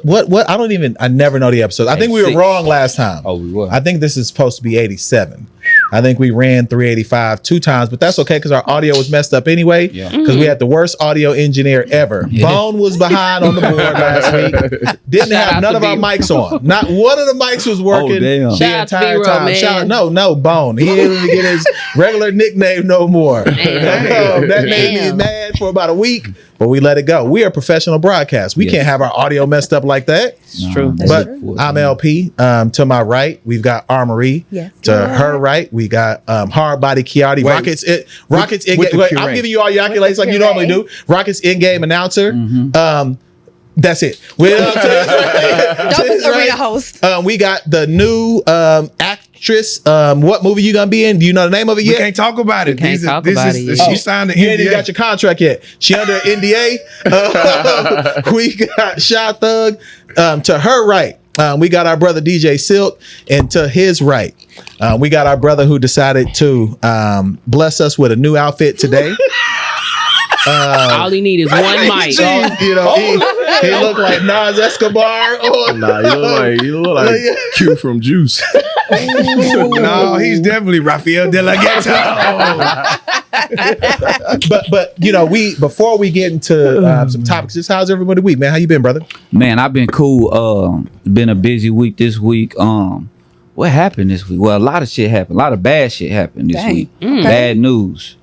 What? I never know the episodes. I think we were wrong last time. Oh, we were. I think this is supposed to be 87. I think we ran 385 2 times, but that's okay because our audio was messed up anyway. Because we had the worst audio engineer ever. Bone was behind on the board last week. Didn't have none of our mics on. Not one of the mics was working the entire time. No, Bone. He didn't even get his regular nickname no more. That made me mad for about a week. But we let it go. We are professional broadcast. We can't have our audio messed up like that. It's true. But I'm LP. To my right, we've got Armory. Yes. To her right, we got hard body Kiotti. Rockets in game. I'm giving you all your accolades like you normally do. Rockets in game announcer. That's it. Arena host. We got the new actress. What movie you gonna be in? Do you know the name of it yet? We can't talk about it. She signed the NDA. You ain't even got your contract yet. She under NDA. We got Shy Thug. To her right, we got our brother DJ Silk, and to his right, we got our brother who decided to bless us with a new outfit today. All he need is one mic. He looked like Nas Escobar. You look like Q from Juice. No, he's definitely Rafael De La Ghetto. but before we get into some topics, just how's everybody week, man? How you been, brother? Man, I've been cool. Been a busy week this week. What happened this week? Well, a lot of shit happened. A lot of bad shit happened this week. Bad news.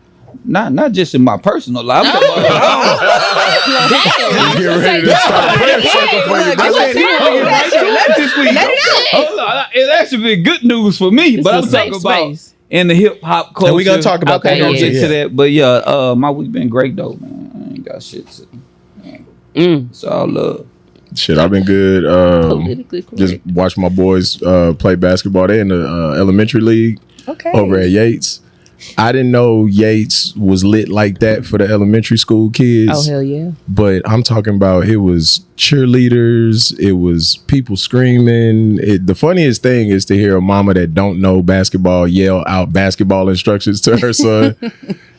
Not just in my personal life. Get ready to start prayer circle for you. Hold on. It's actually been good news for me, but I'm talking about in the hip hop culture. And we gonna talk about that. We're gonna get to that. But my week been great though, man. I ain't got shit to. It's all love. Shit, I've been good. Just watch my boys play basketball. They in the elementary league over at Yates. I didn't know Yates was lit like that for the elementary school kids. Oh, hell yeah. But I'm talking about it was cheerleaders. It was people screaming. The funniest thing is to hear a mama that don't know basketball yell out basketball instructions to her son.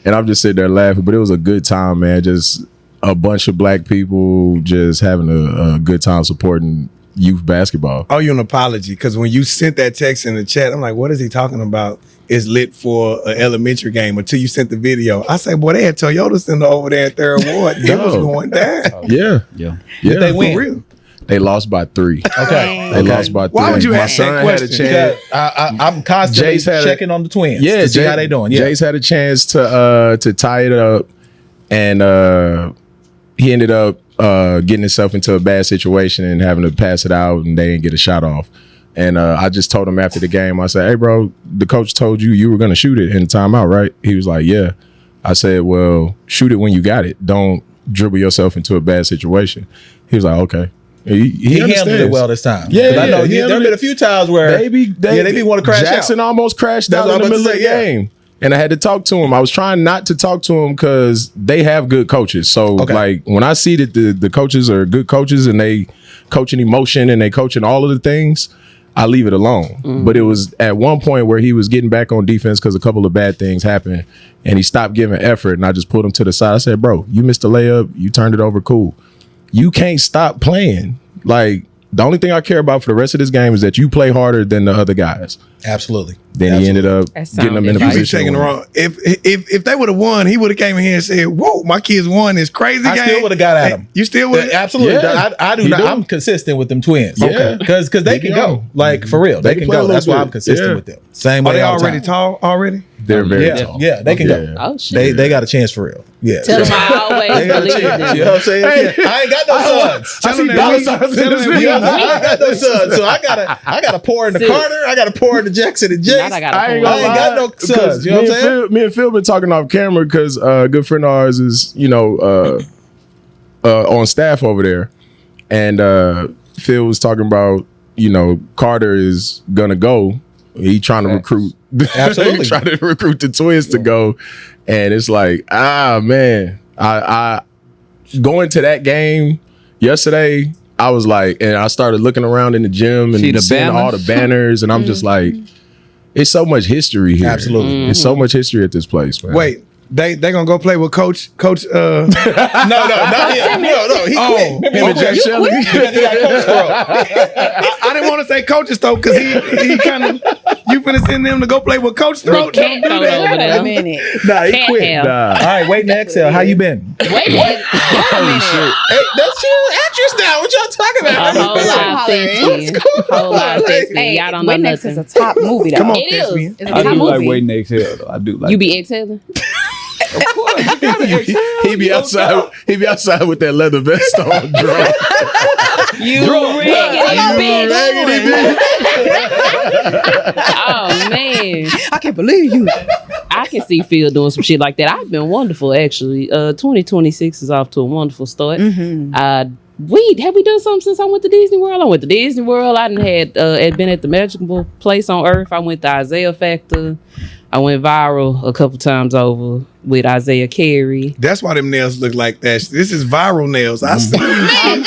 And I'm just sitting there laughing. But it was a good time, man. Just a bunch of black people just having a good time supporting youth basketball. Oh, you an apology. Because when you sent that text in the chat, I'm like, what is he talking about? It's lit for an elementary game until you sent the video. I say, boy, they had Toyota Center over there at Third Ward. It was going down. Yeah. Did they win? For real. They lost by 3. Okay. They lost by 3. Why would you My ask son that question? had a chance. I'm constantly checking on the twins. Yeah, to see how they doing. Yeah. Jace had a chance to tie it up, and he ended up getting himself into a bad situation and having to pass it out, and they didn't get a shot off. And I just told him after the game, I said, hey, bro, the coach told you were going to shoot it in timeout, right? He was like, yeah. I said, well, shoot it when you got it. Don't dribble yourself into a bad situation. He was like, okay. He handled it well this time. Yeah, I know there have been a few times where they be want to crash Jackson out. almost crashed out in the middle of the game. And I had to talk to him. I was trying not to talk to him because they have good coaches. So, like, when I see that the coaches are good coaches and they coaching emotion and they coaching all of the things, I leave it alone. But it was at one point where he was getting back on defense because a couple of bad things happened and he stopped giving effort. And I just pulled him to the side. I said, bro, you missed a layup. You turned it over. Cool. You can't stop playing. Like, the only thing I care about for the rest of this game is that you play harder than the other guys. Absolutely. Then he ended up getting them in a position. If they would have won, he would have came in here and said, whoa, my kids won this crazy game. I still would have got at him. You still would have? Absolutely. Yeah. I do not. I'm consistent with them twins. Okay. Because they can go. Like, for real. They can go. That's why I'm consistent with them. Same way. Are they already tall already? They're very tall. Yeah, they can go. Oh, shit. They got a chance for real. Yeah. Tell them I always believe them. You know what I'm saying? I ain't got no sons. I see dollar signs in this video. I ain't got no sons. So I gotta pour into Carter. I gotta pour into Jackson and Jace. I ain't got no sons. You know what I'm saying? Me and Phil been talking off camera because a good friend of ours is, on staff over there. And Phil was talking about, Carter is gonna go. He trying to recruit. Absolutely. Trying to recruit the twins to go. And it's like, man. I going to that game yesterday, I was like, and I started looking around in the gym and seeing all the banners, and I'm just like, it's so much history here. Absolutely. It's so much history at this place, man. Wait, They gonna go play with Coach. No, not him. No. He quit. Him and Jack Shelley. He got coach throw. I didn't want to say Coach's Throat because he kind of you finna send them to go play with Coach Throat. Cat Don't do throat that. over Wait a there. minute. Nah, he Cat quit. hell. Nah. All right, wait and exhale. How you been? Wait, Hey, that's your actress now. What y'all talking a about? whole lot of thespian. Whole lot of thespian. Hey, Y'all don't know Witness is nothing. a top movie though. Come on, It is. thespian. It's a I top do like movie. waiting to exhale though. I do like You be exhaling? Of course, you gotta exhale. He be outside. He be outside with that leather vest on, drunk. You raggedy bitch. Oh man, I can't believe you. I can see Phil doing some shit like that. I've been wonderful actually. 2026 is off to a wonderful start. Mm-hmm. Have we done something since I went to Disney World? I went to Disney World. I had been at the magical place on Earth. I went to Isaiah Factor. I went viral a couple times over with Isaiah Carey. That's why them nails look like that. This is viral nails. I see. Man,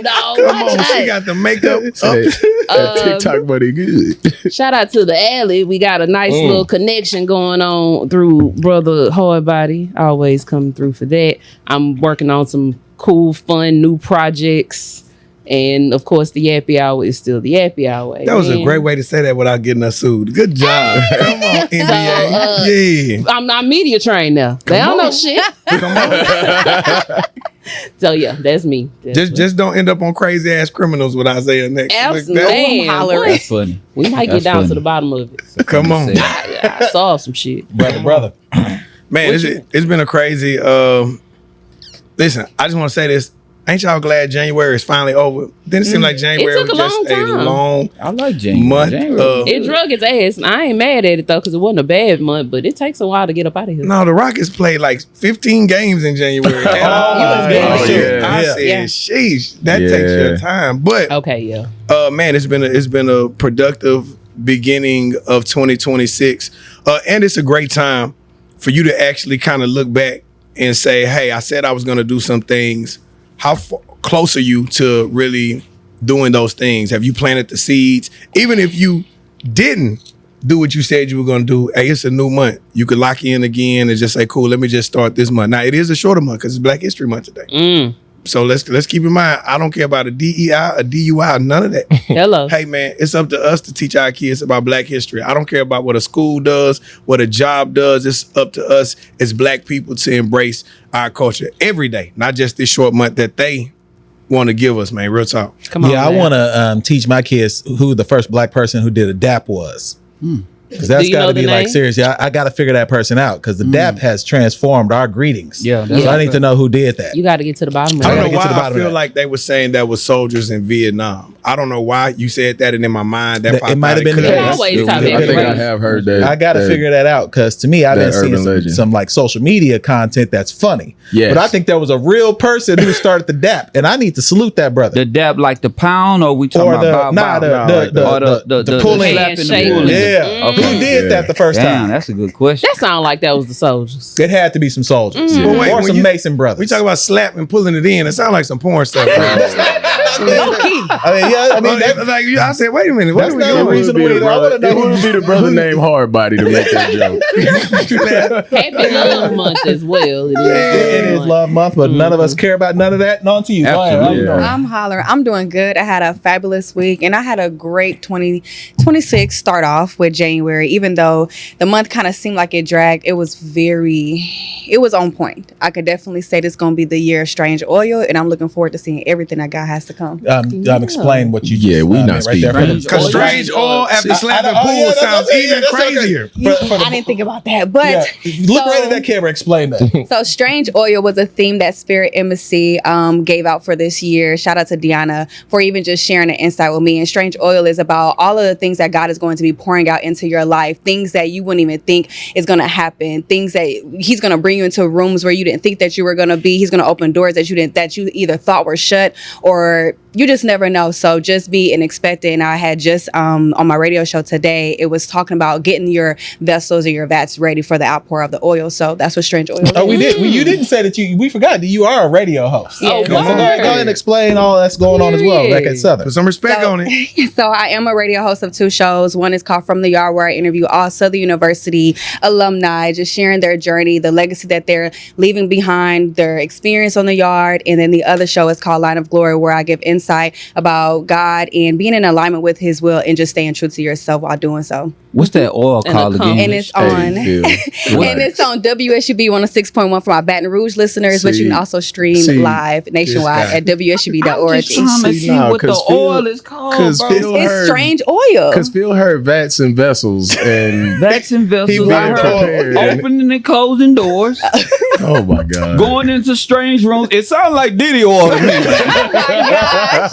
no. Come on, she got the makeup. That TikTok buddy good. Shout out to the alley. We got a nice little connection going on through Brother Hardbody. Always coming through for that. I'm working on some cool, fun, new projects. And of course, the Yappy Hour is still the Yappy Hour. That was a great way to say that without getting us sued. Good job. Come on, NBA. Yeah. I'm media trained now. They don't know shit. Come on. So yeah, that's me. Just don't end up on crazy ass criminals with Isaiah next. Absolutely. That's funny. We might That's get down funny. to the bottom of it. Come on. I saw some shit. brother. Man, it's been a crazy listen, I just want to say this. Ain't y'all glad January is finally over? Didn't it seem like January took was a just long a time. long I like January. month? It drug its ass. And I ain't mad at it though, because it wasn't a bad month, but it takes a while to get up out of here. No, the Rockets played like 15 games in January. And yeah. I said, Yeah. sheesh, that Yeah. takes your time. But Okay, yeah. man, it's been a productive beginning of 2026, and it's a great time for you to actually kind of look back and say, "Hey, I said I was going to do some things. How close are you to really doing those things? Have you planted the seeds? Even if you didn't do what you said you were going to do, hey, it's a new month. You could lock in again and just say, cool, let me just start this month. Now, it is a shorter month because it's Black History Month today. So let's keep in mind, I don't care about a DEI, a DUI, none of that. Hello. Hey, man, it's up to us to teach our kids about Black history. I don't care about what a school does, what a job does. It's up to us as Black people to embrace our culture every day, not just this short month that they want to give us, man. Real talk. Come on. Yeah, I man. want to teach my kids who the first Black person who did a DAP was. Because that's Do you got know to be the like name? serious. Yeah, I got to figure that person out because the DAP has transformed our greetings. Yeah, So I need to know who did that. You got to get to the bottom of I gotta don't it. know get to why the I bottom of feel that. like they were saying that was soldiers in Vietnam. I don't know why you said that, and in my mind, that That- it popped might out. have been It the could've case. been- Always I talk think about I race. have heard that. I got to figure that out because to me, I've been that seeing urban legend. some like social media content that's funny. Yes. But I think there was a real person who started the DAP, and I need to salute that brother. The dab like the pound, or we talking Or about the bow, bow? the pulling. slapping the Handshake. pulling. Yeah. Okay. Who did that the first Damn, time? that's a good question. That sounded like that was the soldiers. It had to be some soldiers But wait, or when some you- Mason brothers. We talk about slap and pulling it in. It sounds like some porn stuff. I mean, that, like I said, wait a minute. What that's are we not doing? reasonable It would be either. the I want to brother, know it would be the brother named Hardbody to make that joke. Happy Love Month as well. It It is Love Month, but none of us care about none of that. And on to you. Go ahead. How you Absolutely. doing? I'm hollering. I'm doing good. I had a fabulous week and I had a great 2026 start off with January. Even though the month kind of seemed like it dragged, it was on point. I could definitely say this is going to be the year of Strange Oil, and I'm looking forward to seeing everything that God has to come. Explain what you just Yeah, we not meant speaking there. French. Because strange oil after slapping pool sounds even crazier. I didn't think about that, but Look right at that camera. Explain that. So Strange Oil was a theme that Spirit Embassy gave out for this year. Shout out to Deanna for even just sharing the insight with me. And Strange Oil is about all of the things that God is going to be pouring out into your life, things that you wouldn't even think is going to happen, things that He's going to bring you into rooms where you didn't think that you were going to be. He's going to open doors that you either thought were shut or you just never know. So just be and expectant. I had just on my radio show today, it was talking about getting your vessels or your vats ready for the outpour of the oil. So that's what Strange Oil is. Oh, we did. You didn't say that we forgot that you are a radio host. Yeah. So go ahead and explain all that's going on as well, back at Southern. Put some respect on it. So I am a radio host of 2 shows. One is called From the Yard, where I interview all Southern University alumni, just sharing their journey, the legacy that they're leaving behind, their experience on the yard. And then the other show is called Line of Glory, where I give insight about God and being in alignment with His will and just staying true to yourself while doing so. What's that oil called again? And it's on and it's on WSUB 106.1 for my Baton Rouge listeners, but you can also stream live nationwide at WSUB.org. I'm just trying to see what the oil is called, bro. It's Strange Oil. Because Phil heard vats and vessels and vats and vessels. I heard opening and closing doors. Oh my God. Going into strange rooms. It sounds like Diddy oil to me. Oh my gosh.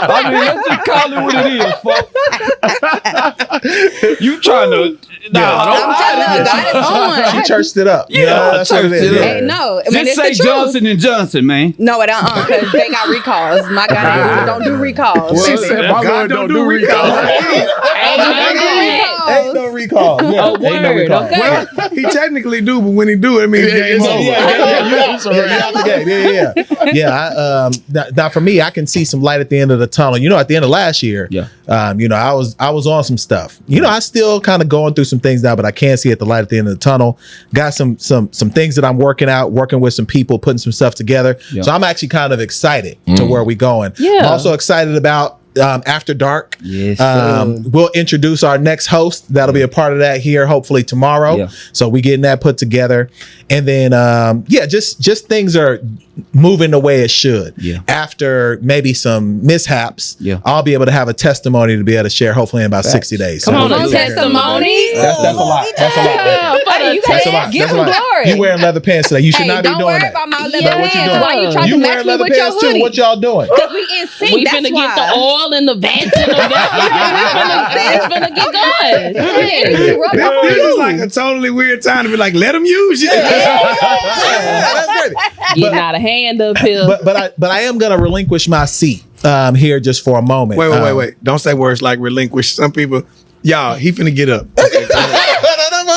I mean, let's just call it what it is, folks. You trying to? I'm telling you, God is on. She churched it up. Yeah, that's what it is. Hey, no, I mean, just it's say Johnson and Johnson, man. No, it because they got recalls. My God don't do recalls. Well, she said, my Lord don't do recalls. Ain't no recall. Yeah, ain't no recall. Okay. Well, he technically do, but when he do it, it means game over. Yeah. Now for me, I can see some light at the end of the tunnel. You know, at the end of last year, I was on some stuff. You know, I still kind of going through some things now, but I can see at the light at the end of the tunnel. Got some things that I'm working with some people, putting some stuff together. So I'm actually kind of excited to where we going. I'm also excited about After Dark. Yes, we'll introduce our next host. That'll be a part of that here, hopefully tomorrow. So we getting that put together, and then just things are moving the way it should. After maybe some mishaps, I'll be able to have a testimony to be able to share, hopefully in about 60 days. Come on, a testimony. That's a lot. That's a lot. That's a lot. Give him glory. You wearing leather pants today? You should not be doing that. Don't worry about my leather pants. What you doing? Why you trying to You match wearing me leather with your pants too? hoodie? What y'all doing? Because we in sync. We finna get the oil and the vats and the vessels. We finna get going. This is like a totally weird time to be like, let them use you. Getting out of hand up here. But I am gonna relinquish my seat here just for a moment. Wait. Don't say words like relinquish. Some people, y'all, he finna get up.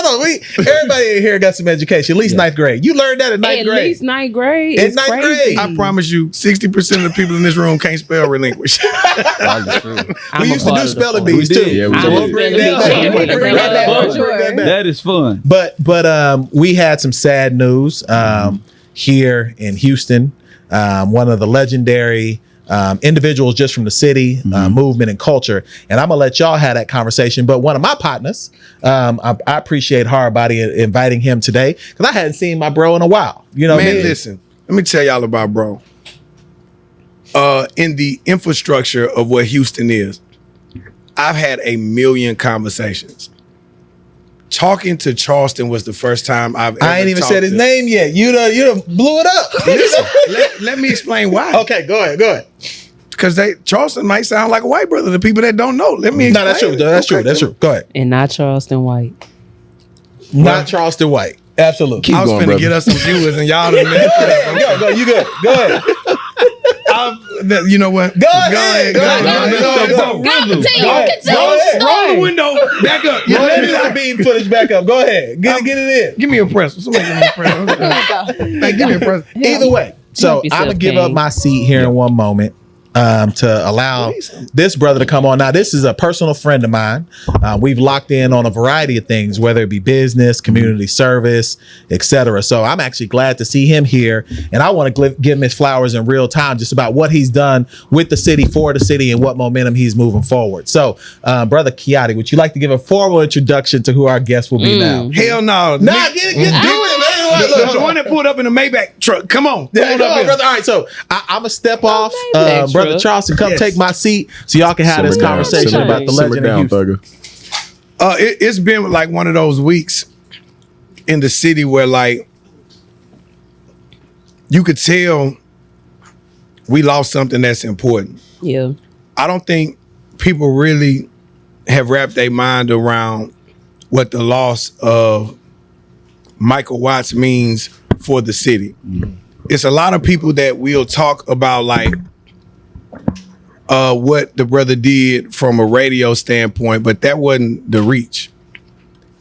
No. Everybody in here got some education, at least ninth grade. You learned that in ninth grade. At least ninth grade. In ninth grade. I promise you, 60% of the people in this room can't spell relinquish. We used to do spelling bees too. Yeah, we So we'll did. bring that back. That is fun. But we had some sad news here in Houston. One of the legendary individuals just from the city, movement and culture. And I'm gonna let y'all have that conversation. But one of my partners, I appreciate Hardbody inviting him today because I hadn't seen my bro in a while. You know, man, listen, let me tell y'all about bro. In the infrastructure of what Houston is, I've had a million conversations. Talking to Charleston was the first time I've ever I ain't even said his name yet. You done blew it up. Listen, let me explain why. Okay, go ahead. Because Charleston might sound like a white brother to people that don't know. Let me explain. No, that's true. That's true. Go ahead. And not Charleston White. Not Charleston White. Absolutely. I was finna get us some viewers and y'all done messed Go. You good. Go ahead. You know what? Go ahead. Continue. Roll the window back up. Let me the beam footage back up. Go ahead. Get it in. Give me a press. Somebody give me a press. Hey, give me a press. Either way. So I'm gonna give up my seat here in one moment to allow this brother to come on. Now, this is a personal friend of mine. We've locked in on a variety of things, whether it be business, community service, etc. So I'm actually glad to see him here, and I want to give him his flowers in real time, just about what he's done with the city, for the city, and what momentum he's moving forward. So, brother Kiotti, would you like to give a formal introduction to who our guest will be now? Hell no. Nah, get it, man. The one that pulled up in the Maybach truck. Come on. Yeah, come on, brother. All right, so I'm gonna step off. Brother Charleston, come take my seat so y'all can have this conversation about the legend of Houston. It's been like one of those weeks in the city where like you could tell we lost something that's important. Yeah. I don't think people really have wrapped their mind around what the loss of Michael Watts means for the city. It's a lot of people that will talk about like what the brother did from a radio standpoint, but that wasn't the reach.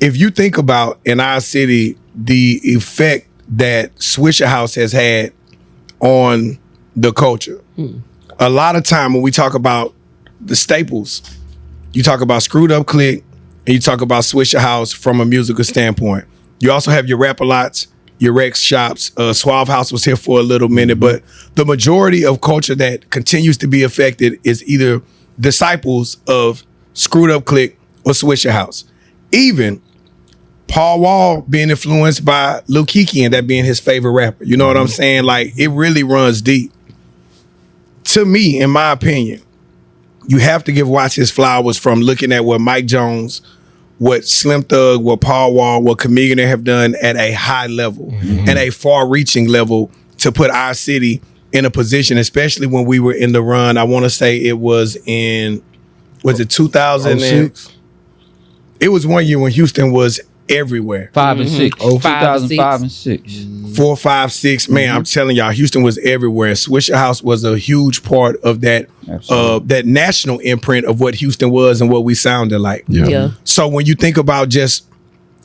If you think about in our city the effect that Swisher House has had on the culture, a lot of time when we talk about the staples, you talk about Screwed Up Click and you talk about Swisher House from a musical standpoint. You also have your Rap-A-Lots, your Rex shops. Suave House was here for a little minute, but the majority of culture that continues to be affected is either disciples of Screwed Up Click or Swisher House. Even Paul Wall being influenced by Lil Kiki and that being his favorite rapper. You know what I'm saying? Like, it really runs deep. To me, in my opinion, you have to give Watts his flowers from looking at what Mike Jones, what Slim Thug, what Paul Wall, what Chameleon have done at a high level and a far-reaching level to put our city in a position, especially when we were in the run. I want to say it was in, was it 2006? It was one year when Houston was everywhere. 5 and 6. 2005 and 6. 4, 5, 6. Man, I'm telling y'all, Houston was everywhere. Swisher House was a huge part of that that national imprint of what Houston was and what we sounded like. Yeah. So when you think about just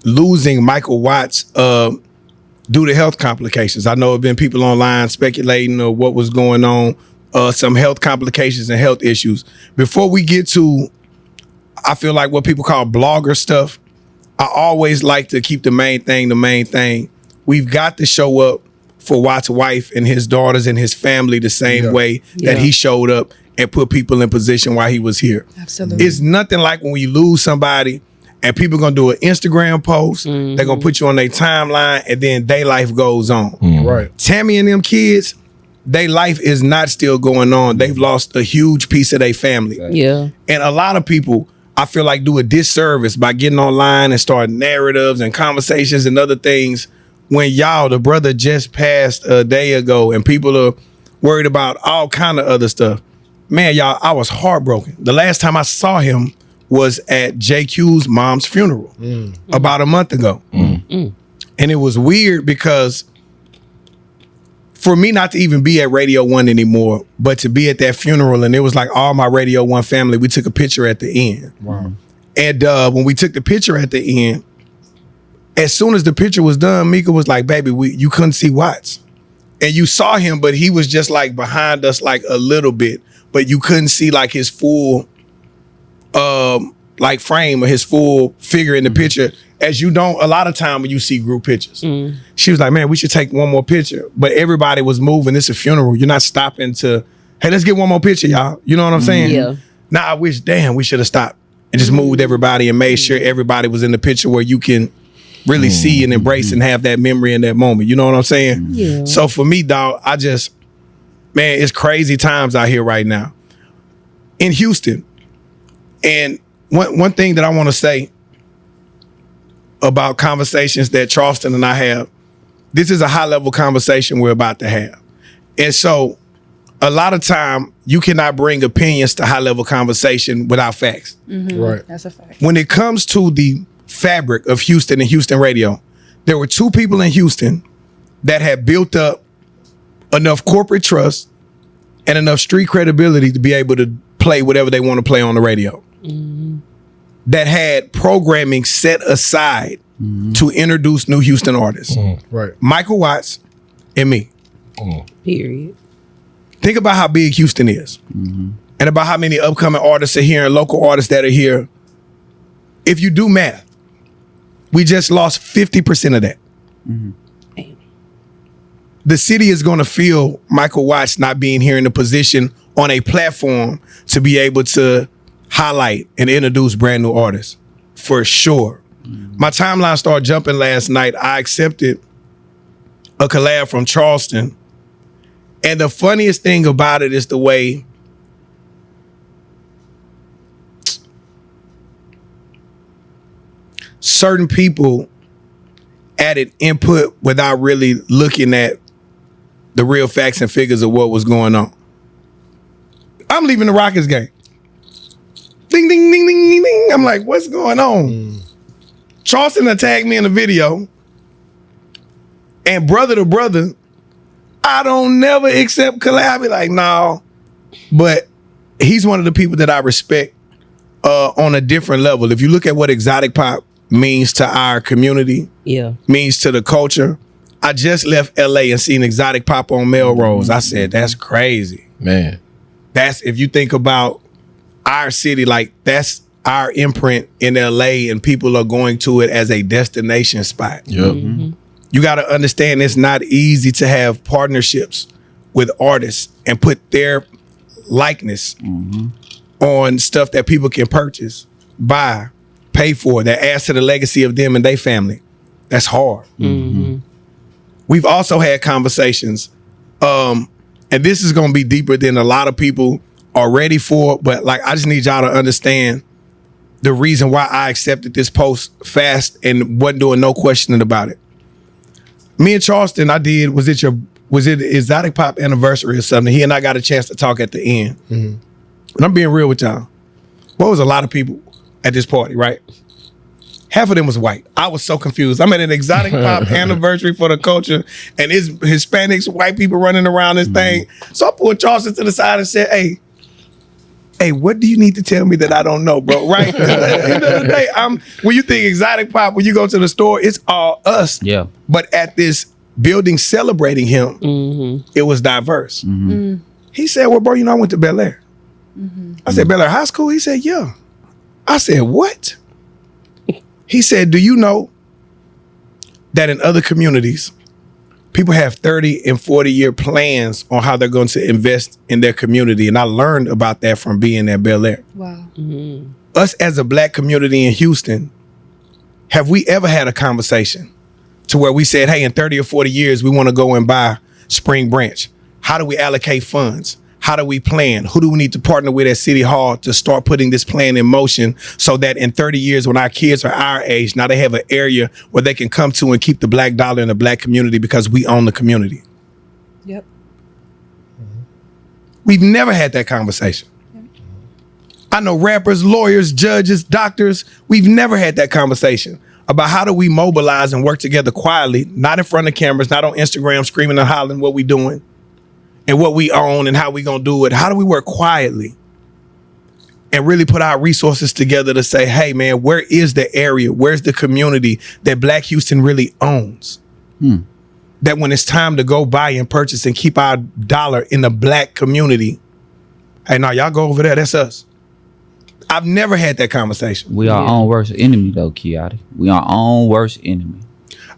losing Michael Watts due to health complications, I know there have been people online speculating of what was going on, some health complications and health issues. Before we get to, I feel like what people call blogger stuff, I always like to keep the main thing the main thing. We've got to show up for Watt's wife and his daughters and his family the same way that he showed up and put people in position while he was here. Absolutely. It's nothing like when you lose somebody and people gonna do an Instagram post, they're gonna put you on their timeline and then their life goes on. Right. Tammy and them kids, their life is not still going on. They've lost a huge piece of their family. Yeah. And a lot of people, I feel like, do a disservice by getting online and starting narratives and conversations and other things when the brother just passed a day ago and people are worried about all kind of other stuff. Man, y'all, I was heartbroken. The last time I saw him was at JQ's mom's funeral about a month ago. And it was weird because for me not to even be at Radio 1 anymore, but to be at that funeral, and it was like all my Radio 1 family, we took a picture at the end. Wow. And when we took the picture at the end, as soon as the picture was done, Mika was like, baby, you couldn't see Watts. And you saw him, but he was just like behind us like a little bit, but you couldn't see like his full like frame or his full figure in the picture, as you don't a lot of time when you see group pictures. She was like, man, we should take one more picture. But everybody was moving. It's a funeral. You're not stopping to, hey, let's get one more picture, y'all. You know what I'm saying? Yeah. Now I wish, damn, we should have stopped and just moved everybody and made sure everybody was in the picture where you can really see and embrace and have that memory in that moment. You know what I'm saying? Yeah. So for me, dog, man, it's crazy times out here right now in Houston. And one thing that I want to say about conversations that Charleston and I have, this is a high level conversation we're about to have. And so a lot of time you cannot bring opinions to high level conversation without facts. Right. That's a fact. When it comes to the fabric of Houston and Houston radio, there were two people in Houston that had built up enough corporate trust and enough street credibility to be able to play whatever they want to play on the radio. That had programming set aside to introduce new Houston artists. Right. Michael Watts and me. Period. Think about how big Houston is and about how many upcoming artists are here and local artists that are here. If you do math, we just lost 50% of that. The city is going to feel Michael Watts not being here in a position on a platform to be able to highlight and introduce brand new artists, for sure. My timeline started jumping last night. I accepted a collab from Charleston. And the funniest thing about it is the way certain people added input without really looking at the real facts and figures of what was going on. I'm leaving the Rockets game. Ding, ding, ding, ding, ding, ding. I'm like, what's going on? Charleston had tagged me in the video. And brother to brother, I don't never accept collab. I be like, no. But he's one of the people that I respect on a different level. If you look at what exotic pop means to our community, means to the culture. I just left LA and seen exotic pop on Melrose. I said, that's crazy. Man. That's, if you think about our city, like that's our imprint in LA, and people are going to it as a destination spot. Yep. You got to understand it's not easy to have partnerships with artists and put their likeness on stuff that people can purchase, buy, pay for, that adds to the legacy of them and their family. That's hard. We've also had conversations, and this is going to be deeper than a lot of people are ready for, but like, I just need y'all to understand the reason why I accepted this post fast and wasn't doing no questioning about it. Me and Charleston, was it exotic pop anniversary or something? He and I got a chance to talk at the end. And I'm being real with y'all. What was a lot of people at this party, right? Half of them was white. I was so confused. I'm at an exotic pop anniversary for the culture, and it's Hispanics, white people running around this thing. So I pulled Charleston to the side and said, hey, what do you need to tell me that I don't know, bro? Right? At the end of the day, when you think exotic pop, when you go to the store, it's all us. Yeah. But at this building celebrating him, it was diverse. He said, well, bro, I went to Bel Air. I said, Bel Air High School? He said, yeah. I said, what? He said, do you know that in other communities, people have 30 and 40-year plans on how they're going to invest in their community? And I learned about that from being at Bel Air. Wow. Us as a black community in Houston, have we ever had a conversation to where we said, hey, in 30 or 40 years, we want to go and buy Spring Branch? How do we allocate funds? How do we plan? Who do we need to partner with at City Hall to start putting this plan in motion so that in 30 years, when our kids are our age, now they have an area where they can come to and keep the black dollar in the black community because we own the community? Yep. We've never had that conversation. I know rappers, lawyers, judges, doctors, we've never had that conversation about how do we mobilize and work together quietly, not in front of cameras, not on Instagram screaming and hollering what we doing and what we own and how we gonna do it. How do we work quietly and really put our resources together to say, hey man, where is the area, where's the community that Black Houston really owns? That when it's time to go buy and purchase and keep our dollar in the black community, hey, now y'all go over there, that's us. I've never had that conversation. We are our own worst enemy though, Kiotti. We are our own worst enemy.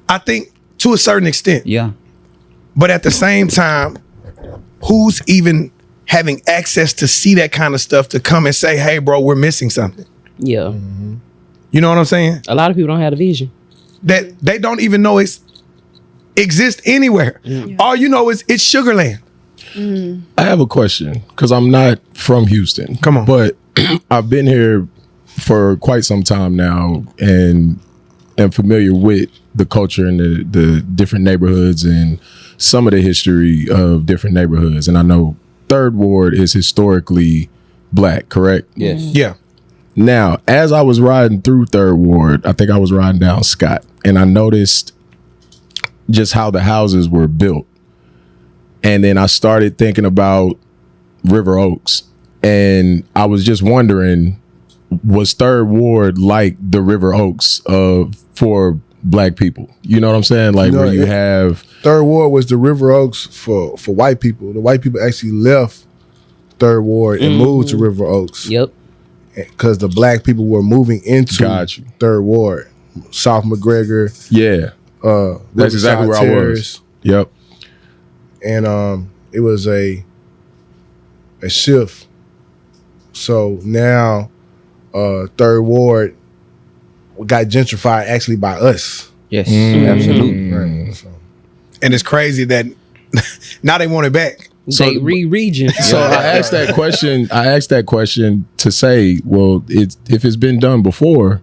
I think to a certain extent. Yeah. But at the same time, who's even having access to see that kind of stuff to come and say, hey, bro, we're missing something? Yeah. You know what I'm saying? A lot of people don't have a vision. That they don't even know it exists anywhere. All you know is it's Sugarland. I have a question because I'm not from Houston. Come on. But I've been here for quite some time now and am familiar with the culture and the different neighborhoods and some of the history of different neighborhoods. And I know Third Ward is historically black, correct? Yes. Yeah. Now, as I was riding through Third Ward, I think I was riding down Scott, and I noticed just how the houses were built. And then I started thinking about River Oaks. And I was just wondering, was Third Ward like the River Oaks for black people? You know what I'm saying? Like where you have Third Ward was the River Oaks for white people. The white people actually left Third Ward and moved to River Oaks. Yep. Because the black people were moving into Third Ward. South McGregor. Yeah. That's exactly where I was. Yep. And it was a shift. So now Third Ward got gentrified actually by us. Yes, absolutely. Right. So. And it's crazy that now they want it back. So they re-region. So I asked that question. I asked that question to say, well, if it's been done before,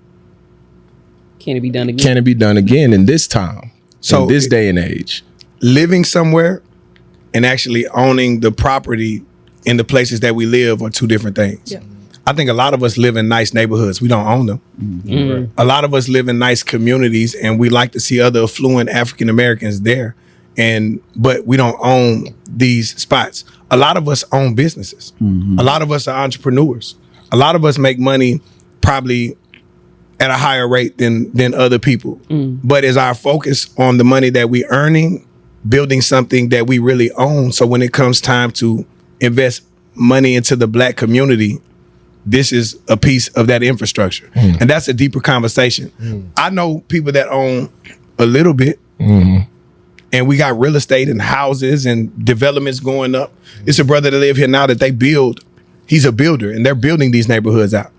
can it be done again? Can it be done again in this time? So in this day and age, living somewhere and actually owning the property in the places that we live are two different things. Yeah. I think a lot of us live in nice neighborhoods. We don't own them. A lot of us live in nice communities and we like to see other affluent African Americans there. but we don't own these spots. A lot of us own businesses. A lot of us are entrepreneurs. A lot of us make money probably at a higher rate than other people. But is our focus on the money that we earning, building something that we really own? So when it comes time to invest money into the Black community, this is a piece of that infrastructure. And that's a deeper conversation. I know people that own a little bit, and we got real estate and houses and developments going up. It's a brother that live here now that they build. He's a builder, and they're building these neighborhoods out.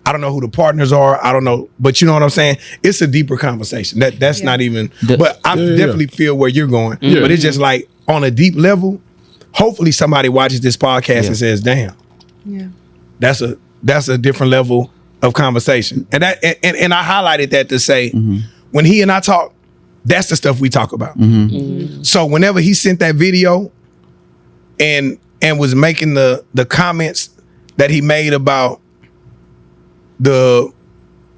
I don't know who the partners are. I don't know, but you know what I'm saying? It's a deeper conversation. That's not even, but I definitely feel where you're going. But it's just like on a deep level, hopefully somebody watches this podcast and says, damn, that's a different level of conversation. And that and I highlighted that to say, when he and I talk, that's the stuff we talk about. So whenever he sent that video and was making the comments that he made about the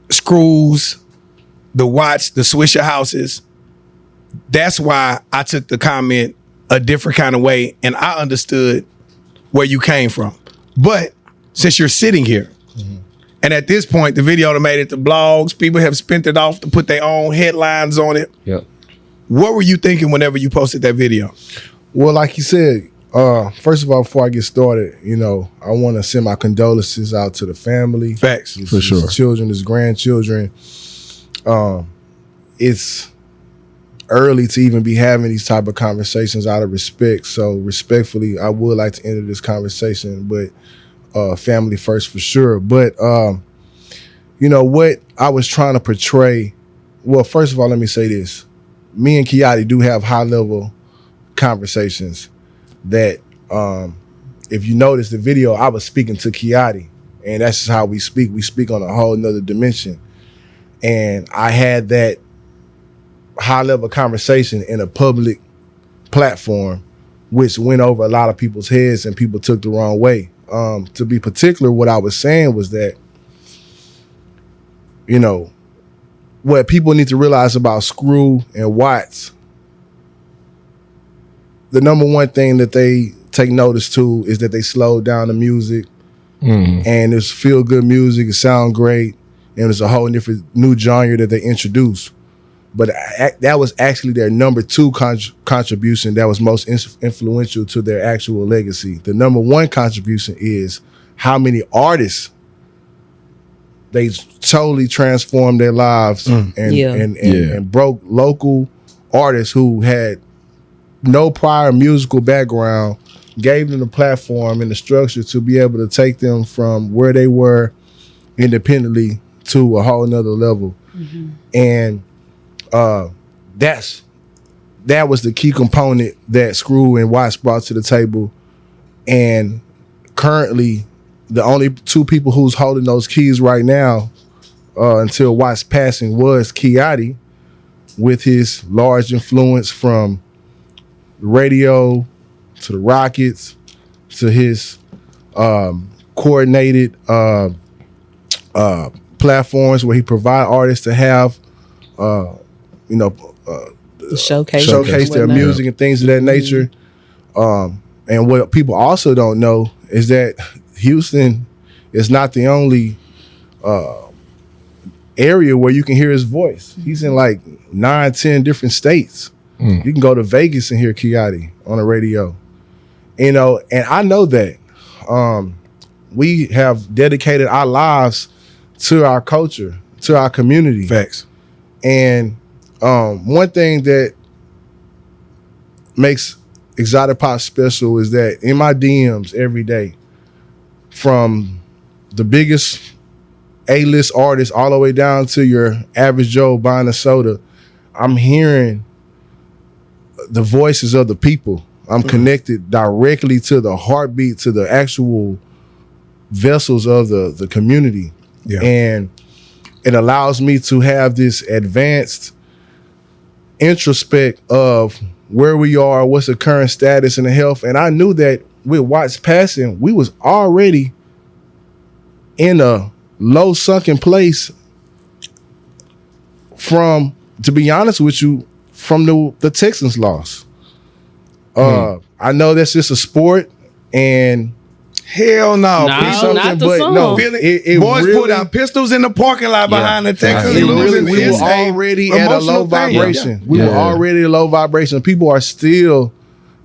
screws, the watch, the Swisher houses, that's why I took the comment a different kind of way, and I understood where you came from. But since you're sitting here, and at this point, the video that made it to blogs, people have spent it off to put their own headlines on it. What were you thinking whenever you posted that video? Well, like you said, first of all, before I get started, I want to send my condolences out to the family. Facts. For sure. His children, his grandchildren. It's early to even be having these type of conversations out of respect. So respectfully, I would like to enter this conversation, but family first for sure. But, what I was trying to portray, well, first of all, let me say this. Me and Kiotti do have high-level conversations that, if you notice the video, I was speaking to Kiotti, and that's just how we speak. We speak on a whole nother dimension. And I had that high-level conversation in a public platform, which went over a lot of people's heads and people took the wrong way. To be particular, what I was saying was that, what people need to realize about Screw and Watts, the number one thing that they take notice to is that they slowed down the music, and it's feel good music, it sound great, and it's a whole different new genre that they introduced. But that was actually their number two contribution that was most influential to their actual legacy. The number one contribution is how many artists they totally transformed their lives and broke local artists who had no prior musical background, gave them the platform and the structure to be able to take them from where they were independently to a whole nother level. And that was the key component that Screw and Watts brought to the table. And currently, the only two people who's holding those keys right now, until Watts' passing, was Kiotti, with his large influence from the radio to the Rockets to his coordinated platforms where he provide artists to have showcase their music and things of that nature. And what people also don't know is that Houston is not the only area where you can hear his voice. He's in like 9-10 different states. You can go to Vegas and hear Kiotti on the radio. And I know that we have dedicated our lives to our culture, to our community. Facts. And one thing that makes Exotic Pop special is that in my DMs every day, from the biggest A-list artists all the way down to your average Joe buying a soda, I'm hearing the voices of the people. I'm connected directly to the heartbeat, to the actual vessels of the community. And it allows me to have this advanced introspect of where we are, what's the current status and the health. And I knew that with Watts passing, we was already in a low sunken place from, to be honest with you, from the Texans loss. I know that's just a sport, and hell no, not the song. Boys really, put out pistols in the parking lot behind the Texas. we were already at a low vibration. We were already at a low vibration. People are still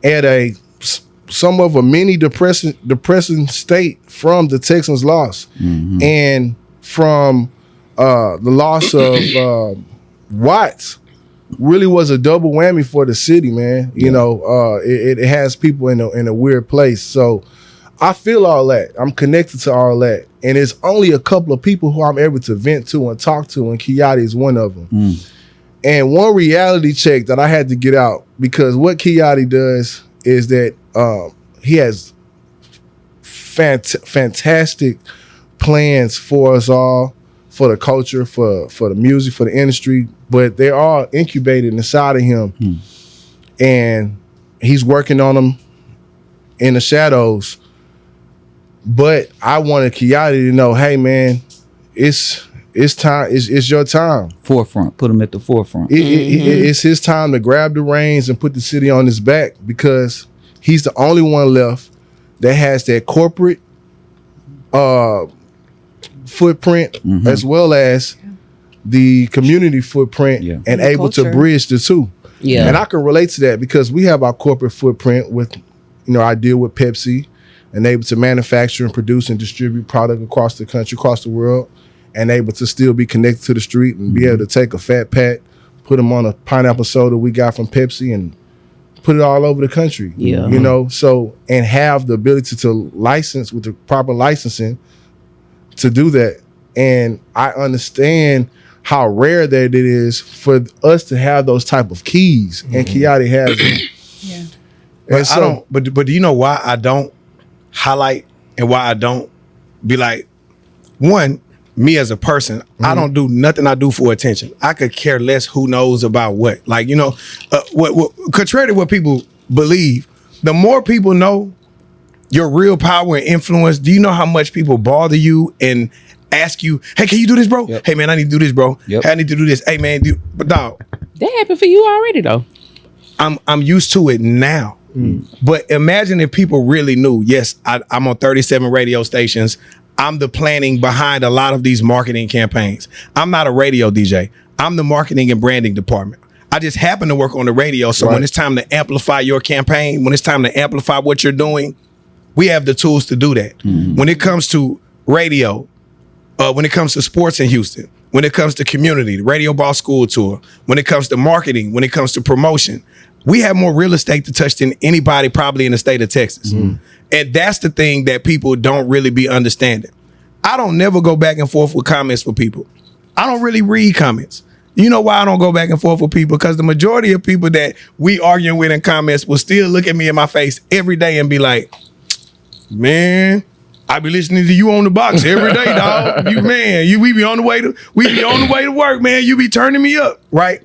at some of a mini depressing state from the Texans' loss, and from the loss of Watts. Really was a double whammy for the city, man. You know, it has people in a weird place. So I feel all that. I'm connected to all that. And it's only a couple of people who I'm able to vent to and talk to, and Kiotti is one of them. And one reality check that I had to get out, because what Kiotti does is that he has fantastic plans for us all, for the culture, for the music, for the industry, but they're all incubated inside of him. And he's working on them in the shadows. But I wanted Kiotti to know, hey man, it's time, it's your time. Forefront, put him at the forefront. It's his time to grab the reins and put the city on his back, because he's the only one left that has that corporate footprint as well as the community footprint, and able to bridge the two. And I can relate to that, because we have our corporate footprint with, I deal with Pepsi, and able to manufacture and produce and distribute product across the country, across the world, and able to still be connected to the street and be able to take a fat pat, put them on a pineapple soda we got from Pepsi, and put it all over the country. So, and have the ability to license with the proper licensing to do that. And I understand how rare that it is for us to have those type of keys, and Kiotti has them. But I don't. But do you know why I don't highlight, and why I don't be like, one, me as a person, I don't do nothing I do for attention. I could care less who knows about what. Like, what contrary to what people believe, the more people know your real power and influence, do you know how much people bother you and ask you, hey, can you do this, bro? Hey, man, I need to do this, bro. Hey, I need to do this. Hey, man, but dog. That happened for you already, though. I'm used to it now. But imagine if people really knew, yes, I'm on 37 radio stations. I'm the planning behind a lot of these marketing campaigns. I'm not a radio DJ. I'm the marketing and branding department. I just happen to work on the radio. So when it's time to amplify your campaign, when it's time to amplify what you're doing, we have the tools to do that. When it comes to radio, when it comes to sports in Houston, when it comes to community, the Radio Ball School Tour, when it comes to marketing, when it comes to promotion, we have more real estate to touch than anybody probably in the state of Texas. And that's the thing that people don't really be understanding. I don't never go back and forth with comments for people. I don't really read comments. You know why I don't go back and forth with people? Because the majority of people that we arguing with in comments will still look at me in my face every day and be like, man, I be listening to you on the box every day, dog. We be on the way to work, man. You be turning me up, right?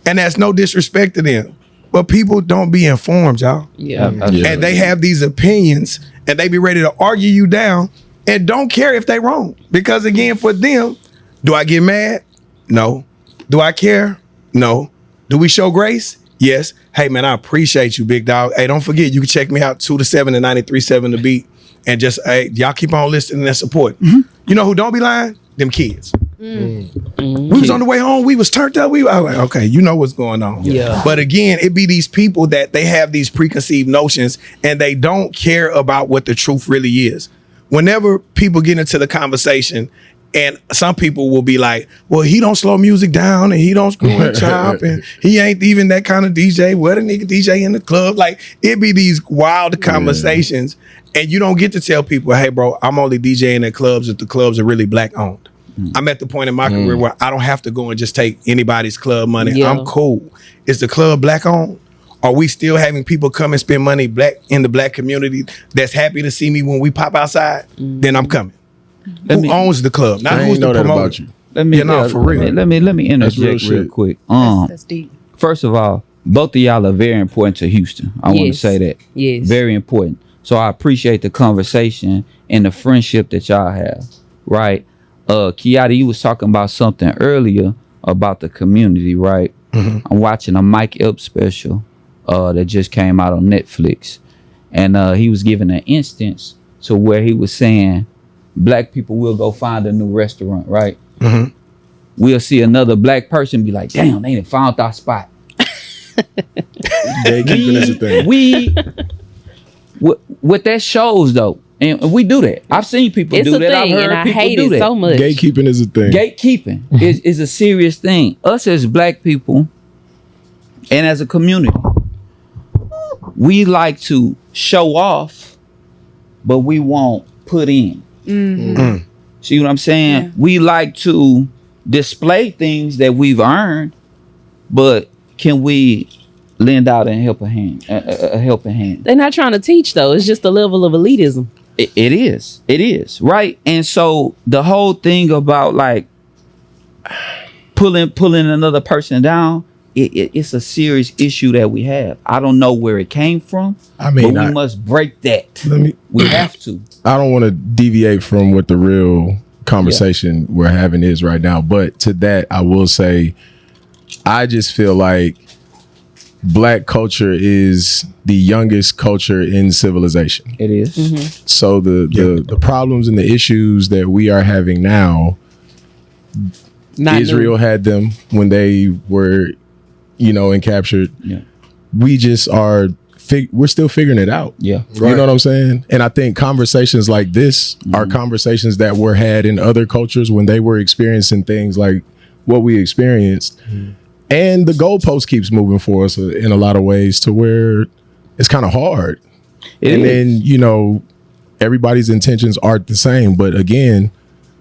And that's no disrespect to them. But people don't be informed, y'all. And they have these opinions, and they be ready to argue you down and don't care if they wrong. Because again, for them, do I get mad? No. Do I care? No. Do we show grace? Yes. Hey, man, I appreciate you, big dog. Hey, don't forget, you can check me out 2 to 7 and 93.7 The Beat. And just, hey, y'all keep on listening and support. You know who don't be lying? Them kids. We was on the way home. We was turned up. I was like, okay, you know what's going on. But again, it be these people that they have these preconceived notions and they don't care about what the truth really is. Whenever people get into the conversation, and some people will be like, well, he don't slow music down and he don't screw and chop and he ain't even that kind of DJ. What a nigga DJ in the club. Like, it be these wild conversations. And you don't get to tell people, hey, bro, I'm only DJing at clubs if the clubs are really black owned. I'm at the point in my career where I don't have to go and just take anybody's club money. I'm cool. Is the club black owned? Are we still having people come and spend money in the black community that's happy to see me when we pop outside? Then I'm coming. Who owns the club? Not who's the promoter. For real. Let me interject real quick. That's deep. First of all, both of y'all are very important to Houston. I want to say that. Yes. Very important. So I appreciate the conversation and the friendship that y'all have. Right? Kiotti, you was talking about something earlier about the community, right? I'm watching a Mike Epps special that just came out on Netflix, and he was giving an instance to where he was saying black people will go find a new restaurant, right? Mm-hmm. We'll see another black person be like, damn, they done found our spot. Gatekeeping is a thing. What that shows though, and we do that. I've seen people It's do a that. thing, I've heard and I people hate do it that. so much. Gatekeeping is a thing. Gatekeeping is a serious thing. Us as black people and as a community, we like to show off, but we won't put in. Mm-hmm. See what I'm saying? Yeah. We like to display things that we've earned, but can we lend out and help a hand? A helping hand. They're not trying to teach though. It's just a level of elitism. It is, right? And so the whole thing about like pulling another person down, it's a serious issue that we have. I don't know where it came from. I mean, but we must break that. We have to. I don't want to deviate from what the real conversation we're having is right now, but to that I will say, I just feel like black culture is the youngest culture in civilization. It is. Mm-hmm. So the problems and the issues that we are having now, Israel had them when they were, and captured. Yeah. We just are. We're still figuring it out. Yeah. Right. You know what I'm saying? And I think conversations like this are conversations that were had in other cultures when they were experiencing things like what we experienced. And the goalpost keeps moving for us in a lot of ways to where it's kind of hard. Then, everybody's intentions aren't the same. But again,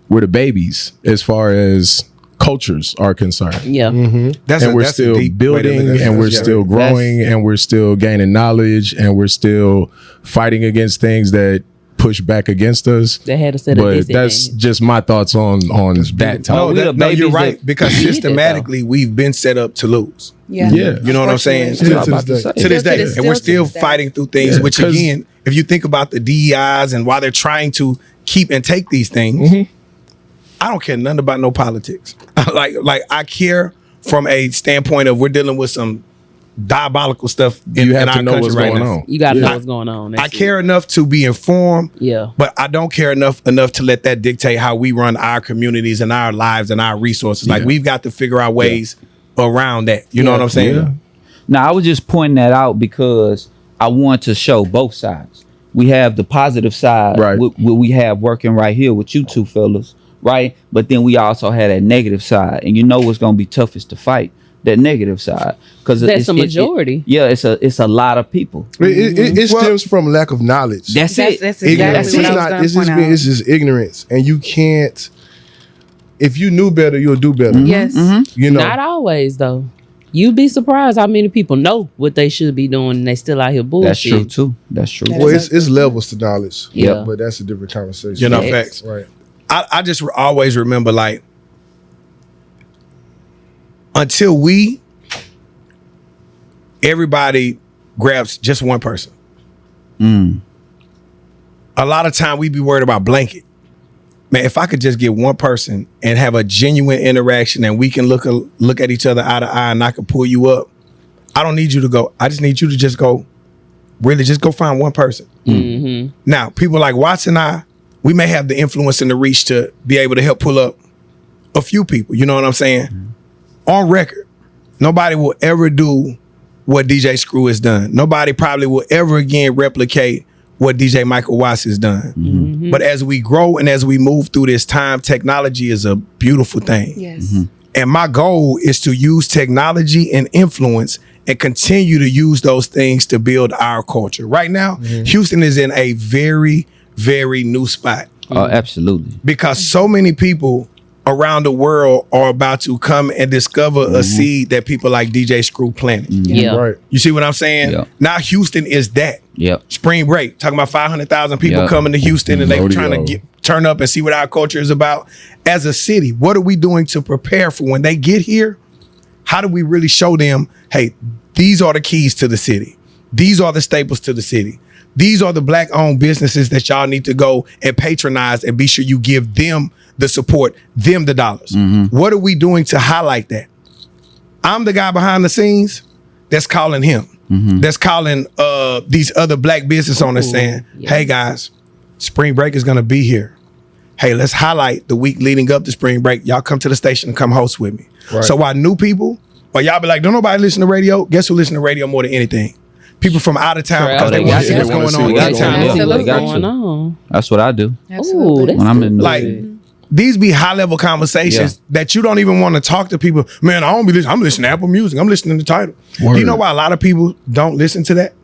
we're the babies as far as cultures are concerned. Yeah. Mm-hmm. We're still building and we're still growing and we're still gaining knowledge and we're still fighting against things that push back against us. They had a set of But that's just my thoughts on that topic. No, you're right. Because systematically we've been set up to lose. Yeah. You know what I'm saying? To this day. And we're still fighting through things, which again, if you think about the DEIs and why they're trying to keep and take these things, I don't care nothing about no politics. like I care from a standpoint of we're dealing with some diabolical stuff in our country right now. You got to know what's going on. I care enough to be informed. Yeah. But I don't care enough to let that dictate how we run our communities and our lives and our resources. Like we've got to figure out ways around that. You know what I'm saying? Yeah. Now I was just pointing that out because I want to show both sides. We have the positive side, right? What we have working right here with you two fellas. Right, but then we also had that negative side, and what's going to be toughest to fight? That negative side, because that's a majority. It's a lot of people. It stems from lack of knowledge. That's it. That's exactly what I was going to point out. It's just ignorance, and you can't. If you knew better, you'll do better. Yes, not always though. You'd be surprised how many people know what they should be doing, and they still out here bullshit. That's true too. That's true. Well, it's levels to knowledge. Yeah, but that's a different conversation. Facts. Right. I just always remember, like, until everybody grabs just one person. A lot of time we be worried about blanket. Man, if I could just get one person and have a genuine interaction and we can look at each other eye to eye and I can pull you up, I don't need you to go. I just need you to just go, really just go find one person. Mm-hmm. Now, people like Watts and I, we may have the influence and the reach to be able to help pull up a few people. You know what I'm saying? On record, nobody will ever do what DJ Screw has done. Nobody probably will ever again replicate what DJ Michael Watts has done. But as we grow and as we move through this time, technology is a beautiful thing. Yes. And my goal is to use technology and influence and continue to use those things to build our culture. Right now, Houston is in a very, very new spot. Oh, absolutely. Because so many people around the world are about to come and discover a seed that people like DJ Screw planted. Yeah. Right. You see what I'm saying? Yeah. Now Houston is that. Yep. Spring break, talking about 500,000 people coming to Houston and they trying to turn up and see what our culture is about. As a city, what are we doing to prepare for when they get here? How do we really show them, hey, these are the keys to the city. These are the staples to the city. These are the black-owned businesses that y'all need to go and patronize and be sure you give them the support, them the dollars. What are we doing to highlight that? I'm the guy behind the scenes that's calling him. that's calling these other black business owners saying, hey guys, spring break is gonna be here. Hey, let's highlight the week leading up to spring break. Y'all come to the station and come host with me. Right. So while new people, or y'all be like, don't nobody listen to radio? Guess who listen to radio more than anything? People from out of town because they want to see what's going on. That's what I do. Absolutely. When I'm in the like, these be high level conversations that you don't even want to talk to people. Man, I don't be listening. I'm listening to Apple Music. I'm listening to Tidal. Do you know why a lot of people don't listen to that?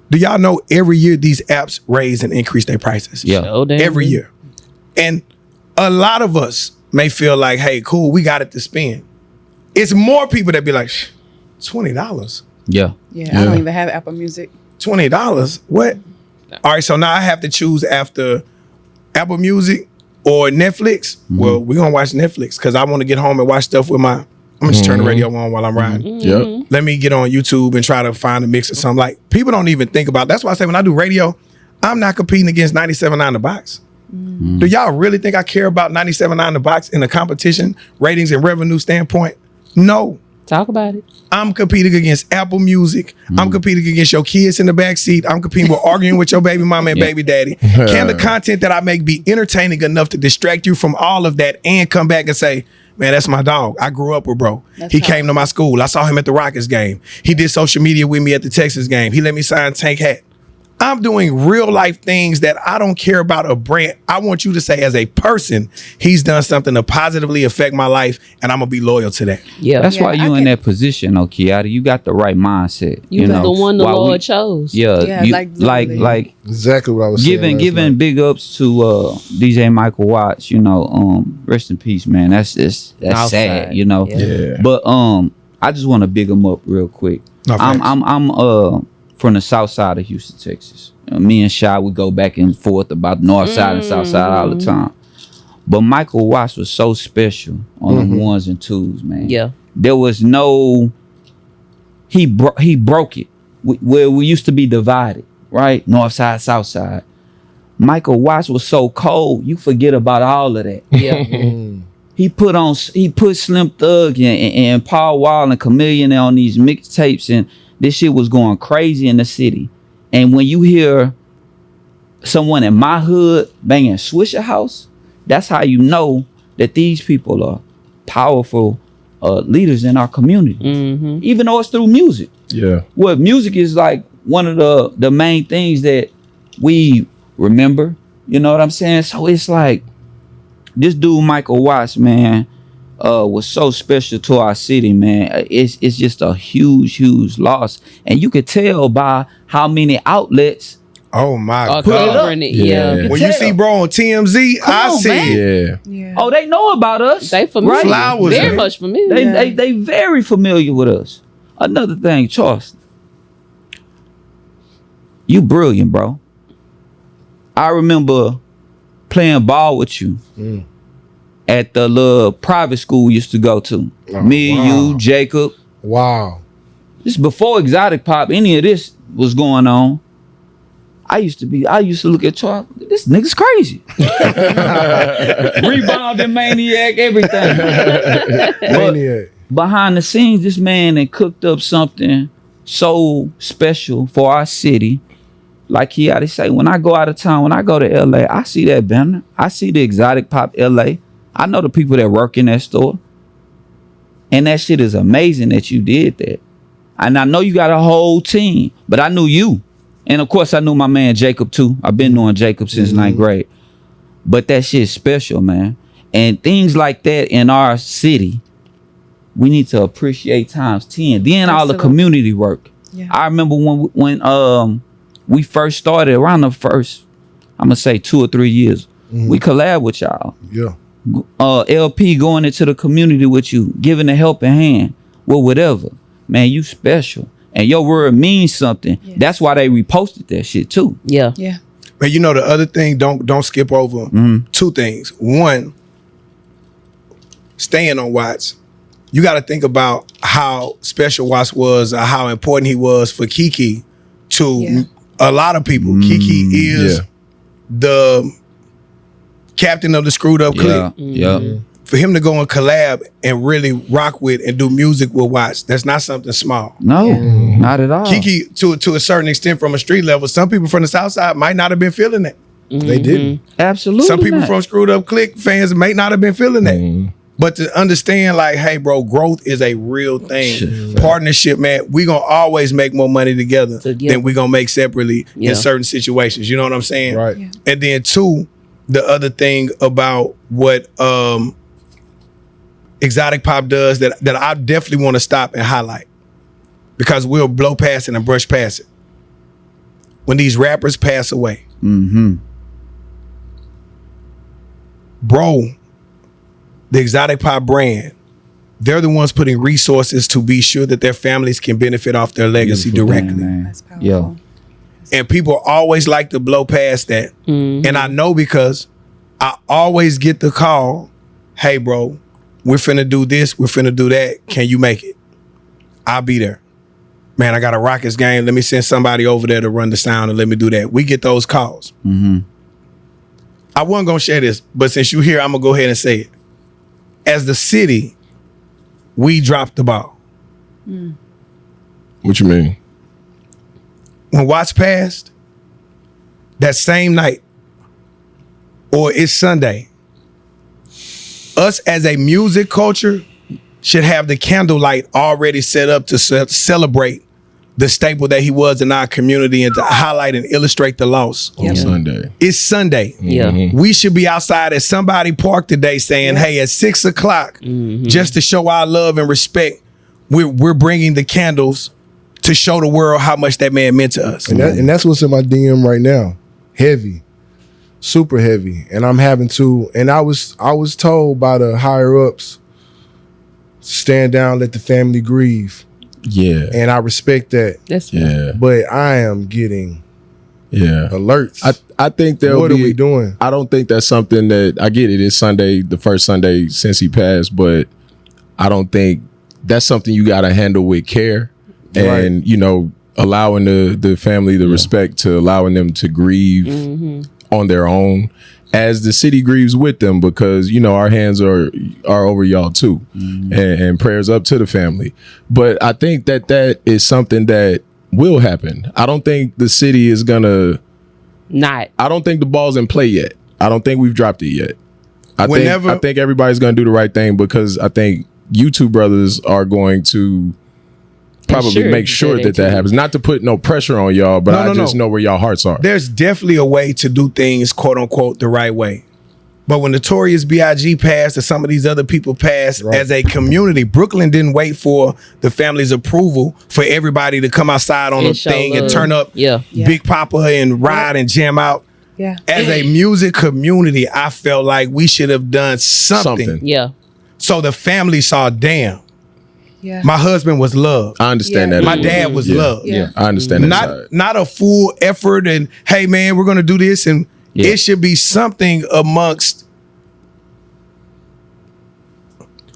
Do y'all know every year these apps raise and increase their prices? Yeah. Every year. And a lot of us may feel like, hey, cool, we got it to spend. It's more people that be like, $20. Yeah. Yeah, I don't even have Apple Music. $20? What? All right, so now I have to choose after Apple Music or Netflix. Well, we're going to watch Netflix because I want to get home and watch stuff with my... I'm going to just turn the radio on while I'm riding. Yep. Let me get on YouTube and try to find a mix of something. Like, people don't even think about... That's why I say when I do radio, I'm not competing against 97.9 The Box. Do y'all really think I care about 97.9 The Box in a competition, ratings and revenue standpoint? No. Talk about it. I'm competing against Apple Music. I'm competing against your kids in the backseat. I'm competing with arguing with your baby mama and baby daddy. Can the content that I make be entertaining enough to distract you from all of that and come back and say, man, that's my dog. I grew up with bro. He came to my school. I saw him at the Rockets game. He did social media with me at the Texas game. He let me sign Tank hat. I'm doing real life things that I don't care about a brand. I want you to say as a person, he's done something to positively affect my life and I'm going to be loyal to that. Yeah. That's why you in that position, Kiotti. You got the right mindset. You know, the one the Lord chose. Yeah. Like exactly what I was saying. Giving big ups to DJ Michael Watts, you know, rest in peace, man. That's sad, you know. Yeah. But I just want to big him up real quick. No, I'm from the south side of Houston, Texas. Me and Shy, we go back and forth about the north side and south side all the time. But Michael Watts was so special on the ones and twos, man. Yeah. There was no... He broke it. Where we used to be divided, right? North side, south side. Michael Watts was so cold, you forget about all of that. Yeah. He put Slim Thug and Paul Wall and Chameleon on these mixtapes, and this shit was going crazy in the city. And when you hear someone in my hood banging Swisher House, that's how you know that these people are powerful leaders in our community. Even though it's through music. Yeah. Well, music is like one of the main things that we remember. You know what I'm saying? So it's like this dude Michael Watts, man, was so special to our city, man. It's just a huge loss, and you could tell by how many outlets. Oh my God! Covering it, yeah. When you see bro on TMZ, I see it. Yeah. Oh, they know about us. They familiar. Right? Flowers, very much familiar. They very familiar with us. Another thing, Charleston, you brilliant, bro. I remember playing ball with you. At the little private school we used to go to. You, Jacob. Wow. This is before Exotic Pop, any of this was going on. I used to look at Charles, this nigga's crazy. Rebounding maniac, everything. Maniac. Behind the scenes, this man had cooked up something so special for our city. Like he had to say, when I go out of town, when I go to LA, I see that banner. I see the Exotic Pop LA. I know the people that work in that store. And that shit is amazing that you did that. And I know you got a whole team, but I knew you. And of course, I knew my man Jacob too. I've been knowing Jacob since ninth grade. But that shit's special, man. And things like that in our city, we need to appreciate times 10. Then all the community work. Yeah. I remember when we first started, around the first, I'm going to say 2 or 3 years, we collab with y'all. Yeah. LP going into the community with you, giving a helping hand, well, whatever. Man, you special. And your word means something. Yes. That's why they reposted that shit too. Yeah. Yeah. But you know the other thing, don't skip over two things. One, staying on Watts. You got to think about how special Watts was, or how important he was for Kiki to a lot of people. Kiki is the captain of the screwed up clique. for him to go and collab and really rock with and do music with Watts, that's not something small. No, not at all. Kiki, to a certain extent, from a street level, some people from the South Side might not have been feeling that. They didn't. Absolutely. Some people not. from Screwed Up Click fans may not have been feeling that. But to understand, like, hey, bro, growth is a real thing. Partnership, man, we gonna always make more money together than we gonna make separately in certain situations. You know what I'm saying? Right. Yeah. And then two, the other thing about what Exotic Pop does that I definitely want to stop and highlight, because we'll blow past it and brush past it. When these rappers pass away, bro, the Exotic Pop brand, they're the ones putting resources to be sure that their families can benefit off their legacy directly. That's powerful. Yo. And people always like to blow past that. And I know because I always get the call, hey, bro, we're finna do this, we're finna do that. Can you make it? I'll be there. Man, I got a Rockets game. Let me send somebody over there to run the sound and let me do that. We get those calls. I wasn't gonna share this, but since you're here, I'm gonna go ahead and say it. As the city, we dropped the ball. What you mean? When Watts passed, that same night, or it's Sunday, us as a music culture should have the candlelight already set up to celebrate the staple that he was in our community and to highlight and illustrate the loss. On Sunday. It's Sunday. We should be outside at somebody park today saying, hey, at 6 o'clock, just to show our love and respect, we're bringing the candles to show the world how much that man meant to us. And that's what's in my DM right now. Heavy. Super heavy. And I'm having to, and I was told by the higher ups, stand down, let the family grieve. Yeah. And I respect that. That's But I am getting alerts. I think there'll what be, are we doing? I don't think that's something that, I get it, it's Sunday, the first Sunday since he passed, but I don't think that's something you got to handle with care and, you know, allowing the family the respect to allowing them to grieve on their own as the city grieves with them, because, you know, our hands are over y'all too, and prayers up to the family. But I think that is something that will happen. I don't think the city is gonna I don't think the ball's in play yet. I don't think we've dropped it yet. I think everybody's gonna do the right thing, because I think you two brothers are going to probably make sure that happens. Not to put no pressure on y'all, but I just know where y'all hearts are. There's definitely a way to do things, quote unquote, the right way. But when Notorious B.I.G. passed, or some of these other people passed, as a community, Brooklyn didn't wait for the family's approval for everybody to come outside on a thing and turn up Big Papa and ride and jam out. Yeah. As a music community, I felt like we should have done something. So the family saw, damn. Yeah. My husband was loved. I understand that. My dad was loved. I understand that. Not a full effort and, hey man, we're gonna do this, and it should be something amongst.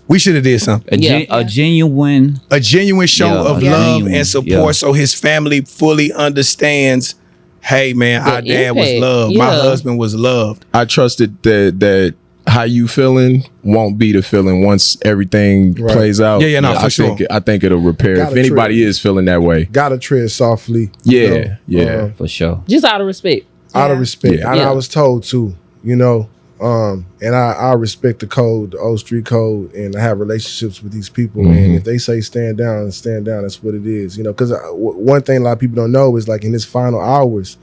We should have did something. A genuine show of love and support, so his family fully understands, hey man, our dad was loved. My husband was loved. I trusted that how you feeling won't be the feeling once everything plays out. For sure. I think it'll repair if anybody is feeling that way. Gotta tread softly. For sure. Just out of respect. Out of respect. And I was told to, you know, and I respect the code, the old street code, and I have relationships with these people. And if they say stand down, that's what it is. You know, because one thing a lot of people don't know is, like, in his final hours,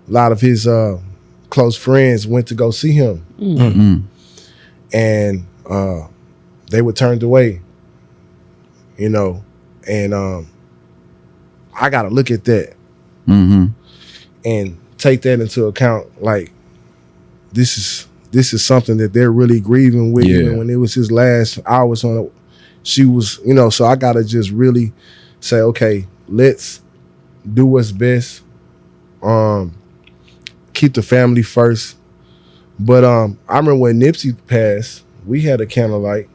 a lot of his close friends went to go see him. And they were turned away, you know, and I got to look at that and take that into account. Like, this is something that they're really grieving with. Even when it was his last hours on it, she was, you know, so I got to just really say, okay, let's do what's best. Keep the family first. But I remember when Nipsey passed, we had a candlelight.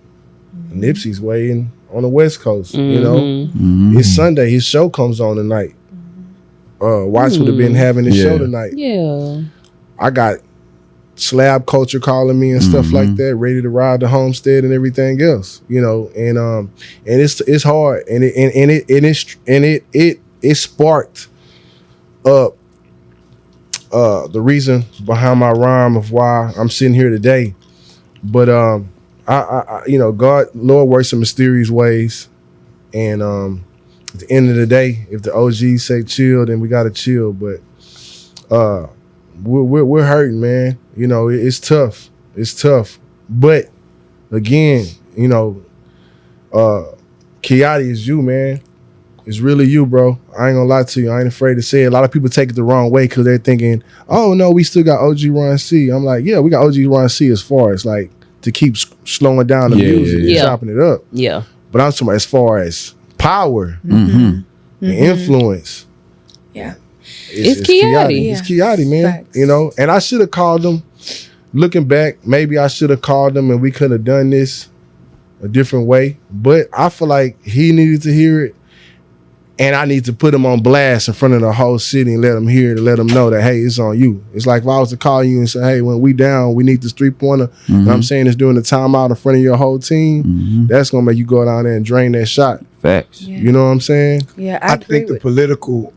Nipsey's waiting on the West Coast, you know. It's Sunday, his show comes on tonight. Watts would have been having his show tonight. I got slab culture calling me and stuff like that, ready to ride the homestead and everything else, you know, and it's hard, and it sparked up the reason behind my rhyme of why I'm sitting here today. But I you know, Lord works in mysterious ways, and at the end of the day, if the OGs say chill, then we gotta chill. But we're hurting, man. You know, it's tough. It's tough. But again, you know, Kiotti is you, man. It's really you, bro. I ain't gonna lie to you. I ain't afraid to say it. A lot of people take it the wrong way because they're thinking, oh no, we still got OG Ron C. I'm like, yeah, we got OG Ron C as far as like to keep slowing down the music and chopping it up. Yeah. But I'm talking about as far as power and influence. Yeah. It's Kiotti. It's Kiotti, man. Facts. You know, and I should have called him. Looking back, maybe I should have called him and we could have done this a different way. But I feel like he needed to hear it. And I need to put him on blast in front of the whole city and let him hear it and let him know that, hey, it's on you. It's like if I was to call you and say, hey, when we down, we need this 3-pointer. And I'm saying it's doing the timeout in front of your whole team. That's going to make you go down there and drain that shot. Facts. Yeah. You know what I'm saying? Yeah, I agree think the with- political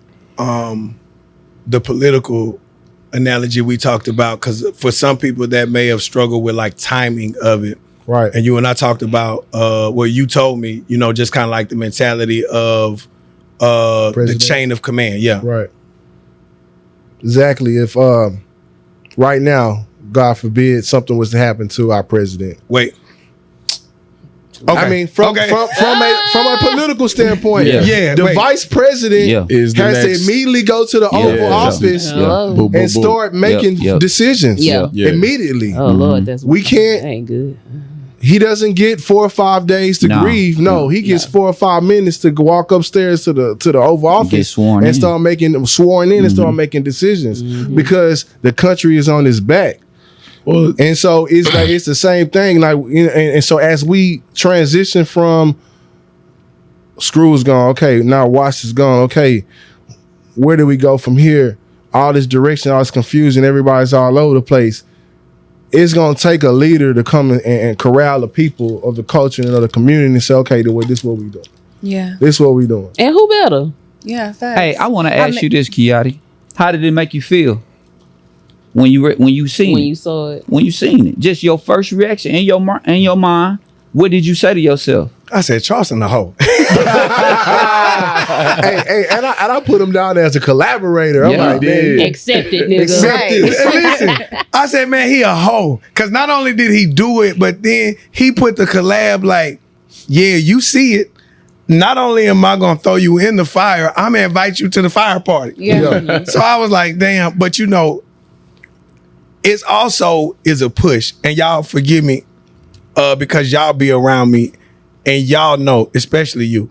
analogy we talked about, because for some people that may have struggled with like timing of it. Right. And you and I talked about what you told me, you know, just kind of like the mentality of the President. chain of command. Yeah. Right. Exactly. If right now, God forbid, something was to happen to our president. Wait. Okay. I mean, from a political standpoint, Yeah, the wait. vice president Is the has next- to immediately go to the Oval Office Hello. Boom, boom, and boom. start making decisions Yeah. Yeah. immediately. Oh Lord, that's We can't- That ain't good. He doesn't get 4 or 5 days to No, grieve. No, he gets 4 or 5 minutes to walk upstairs to the Oval Office sworn and in. start making sworn in and start making decisions because the country is on his back. Well, And so it's like it's the same thing. Like, you know, and so as we transition from Screw's gone, okay, now Watts is gone, okay, where do we go from here? All this direction, all this confusion, everybody's all over the place. It's gonna take a leader to come and corral the people of the culture and of the community and say, okay, this is what we doing. Yeah. This is what we doing. And who better? Yeah. Facts. Hey, I want to ask you this, Kiotti. How did it make you feel when you seen When it? you saw it. When you seen it, just your first reaction in your mind. What did you say to yourself? I said, Charleston the hoe. Hey, and I put him down there as a collaborator. I'm Yeah, like, you man, Accept it, nigga. accept And this. listen, I said, man, he a hoe. Because not only did he do it, but then he put the collab like, yeah, you see it. Not only am I going to throw you in the fire, I'm going to invite you to the fire party. Yeah. So I was like, damn. But you know, it's also is a push. And y'all forgive me because y'all be around me and y'all know, especially you,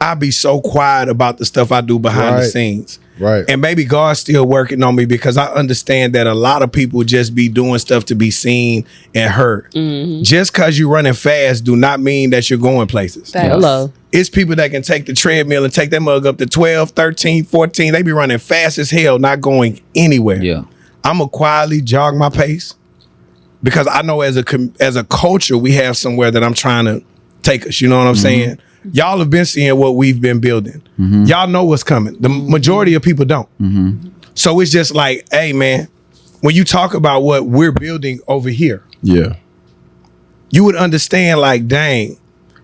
I be so quiet about the stuff I do behind the Right. scenes. Right. And maybe God's still working on me because I understand that a lot of people just be doing stuff to be seen and heard. Just because you're running fast do not mean that you're going places. Facts. Hello. It's people that can take the treadmill and take that mug up to 12, 13, 14. They be running fast as hell, not going anywhere. Yeah. I'm going to quietly jog my pace because I know as a culture, we have somewhere that I'm trying to take us. You know what I'm saying? Y'all have been seeing what we've been building. Y'all know what's coming. The majority of people don't. So it's just like, hey, man, when you talk about what we're building over here, yeah. you would understand like, dang,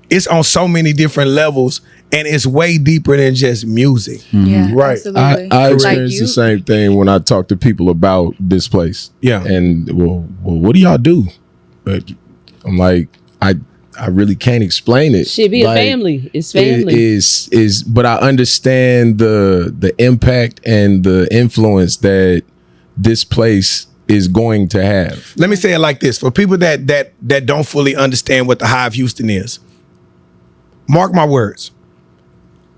it's on so many different levels and it's way deeper than just music. Yeah. Right. Absolutely. I Like experienced you- the same thing when I talk to people about this place. Yeah. And well, what do y'all do? But I'm like, I really can't explain it. Shit, be Like, a family. It's It family. is, but I understand the impact and the influence that this place is going to have. Let me say it like this. For people that don't fully understand what the Hive Houston is, mark my words.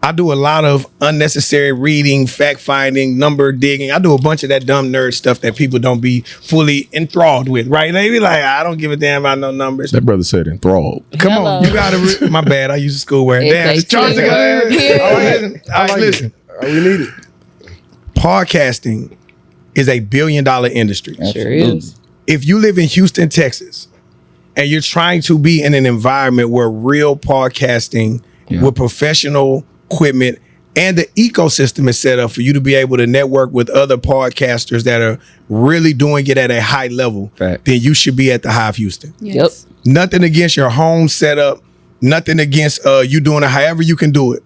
I do a lot of unnecessary reading, fact finding, number digging. I do a bunch of that dumb nerd stuff that people don't be fully enthralled with, right? They be like, I don't give a damn about no numbers. That brother said enthralled. Come Hello. on, you gotta. My bad. I use the school word. Damn, SAT. Charleston got Yeah. All right, listen. We need it. Podcasting is a $1 billion industry. Sure is. If you live in Houston, Texas, and you're trying to be in an environment where real podcasting with professional equipment and the ecosystem is set up for you to be able to network with other podcasters that are really doing it at a high level, then you should be at the Hive Houston. Yes. Yep. Nothing against your home setup, nothing against you doing it however you can do it.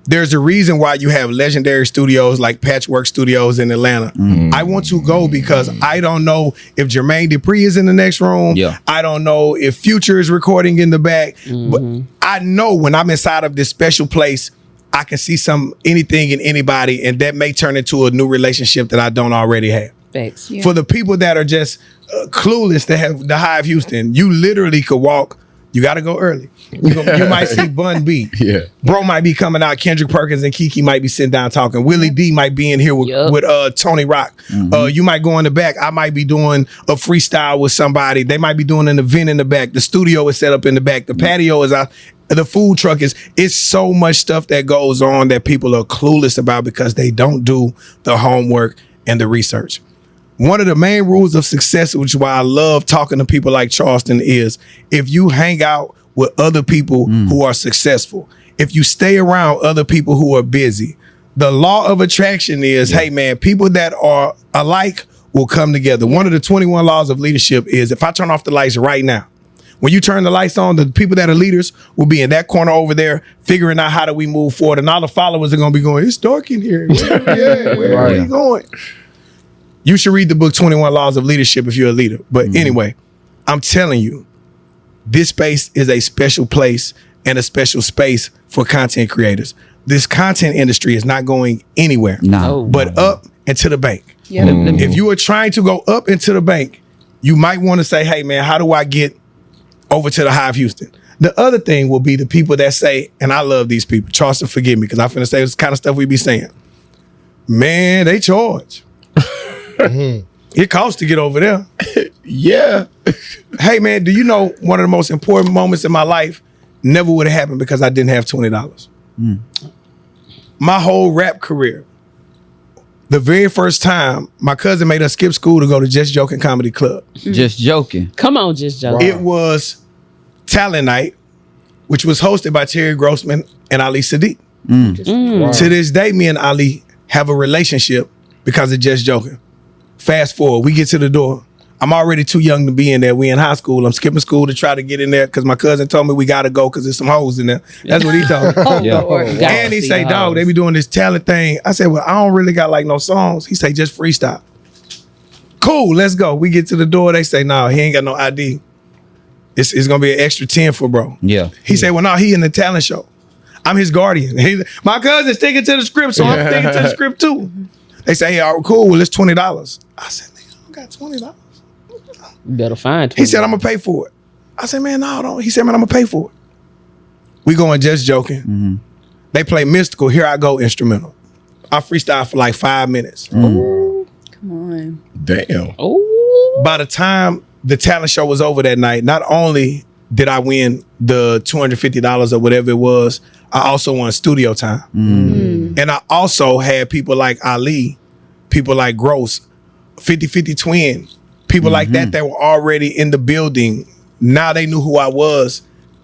There's a reason why you have legendary studios like Patchwork Studios in Atlanta. I want to go because I don't know if Jermaine Dupri is in the next room. I don't know if Future is recording in the back. But I know when I'm inside of this special place, I can see anything in anybody, and that may turn into a new relationship that I don't already have. Thanks. For the people that are just clueless to have the Hive Houston, you literally could walk. You got to go early. You might see Bun B. Bro might be coming out. Kendrick Perkins and Kiki might be sitting down talking. Willie D might be in here with Tony Rock. You might go in the back. I might be doing a freestyle with somebody. They might be doing an event in the back. The studio is set up in the back. The patio is out. The food truck is. It's so much stuff that goes on that people are clueless about because they don't do the homework and the research. One of the main rules of success, which is why I love talking to people like Charleston, is if you hang out with other people who are successful, if you stay around other people who are busy, the law of attraction is, hey man, people that are alike will come together. One of the 21 laws of leadership is if I turn off the lights right now, when you turn the lights on, the people that are leaders will be in that corner over there figuring out how do we move forward. And all the followers are going to be going, it's dark in here. Where are you going? You should read the book 21 Laws of Leadership if you're a leader. But anyway, I'm telling you, this space is a special place and a special space for content creators. This content industry is not going anywhere but up and to the bank. If you are trying to go up into the bank, you might want to say, hey man, how do I get over to the Hive Houston? The other thing will be the people that say, and I love these people, Charleston, forgive me, because I'm finna say this kind of stuff we be saying. Man, they charge. It costs to get over there. Hey man, do you know one of the most important moments in my life never would have happened because I didn't have $20. My whole rap career, the very first time my cousin made us skip school to go to Just Joking Comedy Club. Just Joking. Come on, Just Joking. It was Talent Night, which was hosted by Terry Grossman and Ali Sadiq. To this day, me and Ali have a relationship because of Just Joking. Fast forward, we get to the door. I'm already too young to be in there. We in high school. I'm skipping school to try to get in there because my cousin told me we got to go because there's some hoes in there. That's what he told me. And he say, dog, they be doing this talent thing. I said, well, I don't really got like no songs. He say, just freestyle. Cool, let's go. We get to the door. They say, no, he ain't got no ID. It's going to be an extra 10 for bro. He said, well, no, he in the talent show. I'm his guardian. My cousin's sticking to the script, so I'm sticking to the script too. They say, hey, all right, cool, well, it's $20. I said, nigga, I don't got $20. You better find $20. He said, I'm going to pay for it. I said, man, no, don't. He said, man, I'm going to pay for it. We going Just Joking. They play Mystical, Here I Go instrumental. I freestyle for like 5 minutes. Come on. Damn. By the time the talent show was over that night, not only did I win the $250 or whatever it was, I also won studio time. And I also had people like Ali, people like Gross, 50-50 Twin, people like that were already in the building. Now they knew who I was.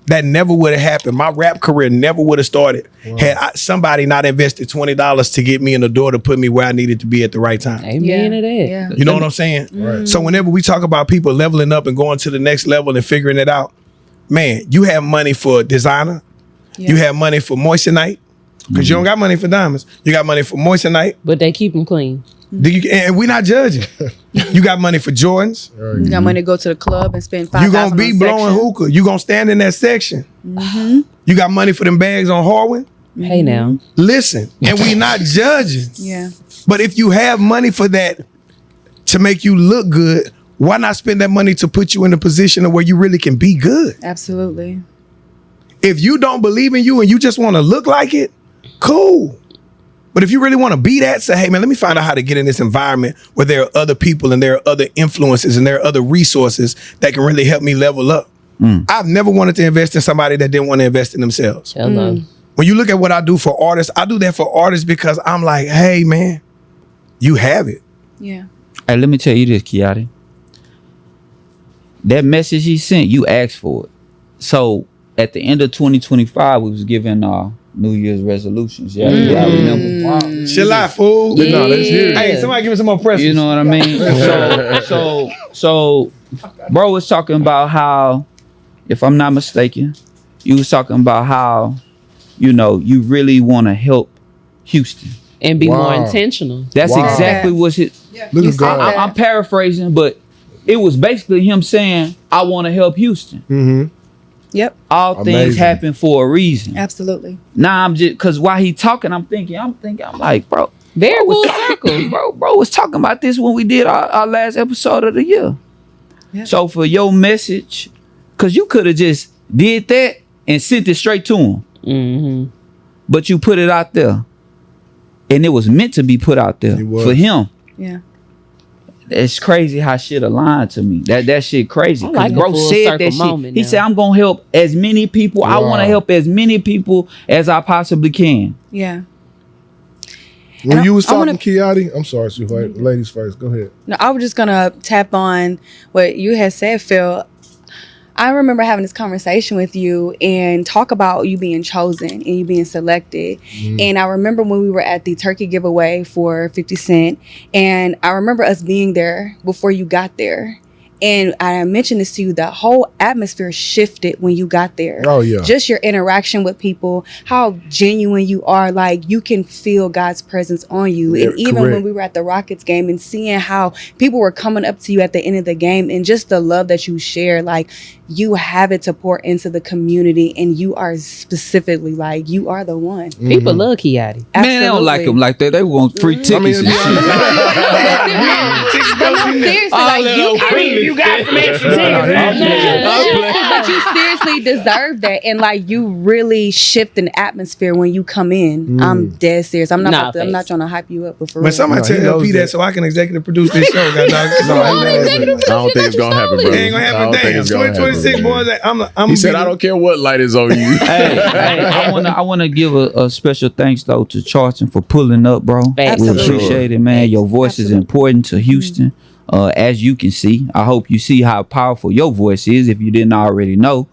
That never would have happened. My rap career never would have started had somebody not invested $20 to get me in the door to put me where I needed to be at the right time. Amen to that. You know what I'm saying? So whenever we talk about people leveling up and going to the next level and figuring it out, man, you have money for designer. You have money for moissanite. Because you don't got money for diamonds. You got money for moissanite. But they keep them clean. And we're not judging. You got money for Jordans. You got money to go to the club and spend $5,000. You gonna be blowing hookah. You gonna stand in that section. You got money for them bags on Harwin. Hey now. Listen, and we not judging. But if you have money for that to make you look good, why not spend that money to put you in a position of where you really can be good? Absolutely. If you don't believe in you and you just want to look like it, cool. But if you really want to be that, say, hey man, let me find out how to get in this environment where there are other people and there are other influences and there are other resources that can really help me level up. I've never wanted to invest in somebody that didn't want to invest in themselves. Hello. When you look at what I do for artists, I do that for artists because I'm like, hey man, you have it. Hey, let me tell you this, Kiotti. That message he sent, you asked for it. So at the end of 2025, we was giving our New Year's resolutions. Yeah, I remember. Wow. Chill out, fool. Yeah. No, let's hear it. Hey, somebody give me some more press. You know what I mean? So, bro was talking about how, if I'm not mistaken, you was talking about how, you know, you really want to help Houston and be more intentional. That's exactly what his. Look at God. I'm paraphrasing, but it was basically him saying, "I want to help Houston." Mm-hmm. Yep. All things happen for a reason. Absolutely. Now I'm just because while he talking, I'm like, bro, very full circle. Bro was talking about this when we did our last episode of the year. Yep. So for your message, because you could have just did that and sent it straight to him, but you put it out there, and it was meant to be put out there for him. Yeah. It's crazy how shit aligned to me. That shit crazy. I like bro said that shit. He said, "I'm gonna help as many people. I want to help as many people as I possibly can." Yeah. When you was talking, Kiotti, I'm sorry, sweetheart. Ladies first. Go ahead. No, I was just gonna tap on what you had said, Phil. I remember having this conversation with you and talk about you being chosen and you being selected. And I remember when we were at the turkey giveaway for 50 Cent, and I remember us being there before you got there. And I mentioned this to you, the whole atmosphere shifted when you got there. Oh, yeah. Just your interaction with people, how genuine you are. Like, you can feel God's presence on you. Yeah, and even when we were at the Rockets game and seeing how people were coming up to you at the end of the game and just the love that you share, like, you have it to pour into the community, and you are specifically, like, you are the one. People love Kiotti. Man, they don't like him like that. They want free tickets and shit. Seriously, you got some extra but you seriously deserve that, and like, you really shift an atmosphere when you come in. I'm dead serious. I'm not. I'm not trying to hype you up, but for real. But somebody tell LP that so I can executive produce this show, guys. I don't think it's gonna happen, bro. It ain't gonna happen. Damn, 2026, boys. He said, "I don't care what light is on you." Hey, I want to give a special thanks though to Charleston for pulling up, bro. Absolutely. We appreciate it, man. Your voice is important to Houston. As you can see, I hope you see how powerful your voice is if you didn't already know.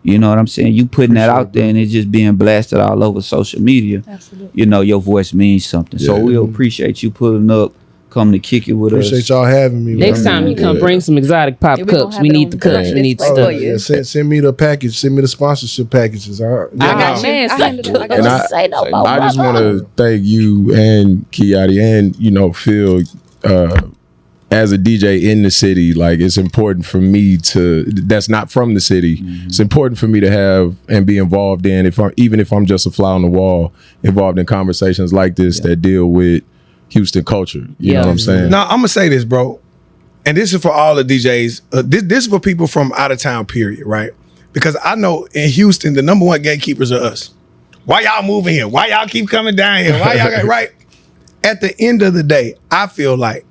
You know what I'm saying? You putting that out there and it's just being blasted all over social media. Absolutely. You know, your voice means something. So we'll appreciate you pulling up, come to kick it with us. Appreciate y'all having me. Next time you come, bring some exotic pop cups. We need the cups. We need the stuff. Yeah, send me the package. Send me the sponsorship packages. All right. I just want to thank you and Kiotti and, you know, Phil, as a DJ in the city. Like, it's important for me that's not from the city. It's important for me to have and be involved in, even if I'm just a fly on the wall, involved in conversations like this that deal with Houston culture. You know what I'm saying? Now, I'm gonna say this, bro, and this is for all the DJs. This is for people from out of town, period, right? Because I know in Houston, the number one gatekeepers are us. Why y'all moving here? Why y'all keep coming down here? Why y'all got right? At the end of the day, I feel like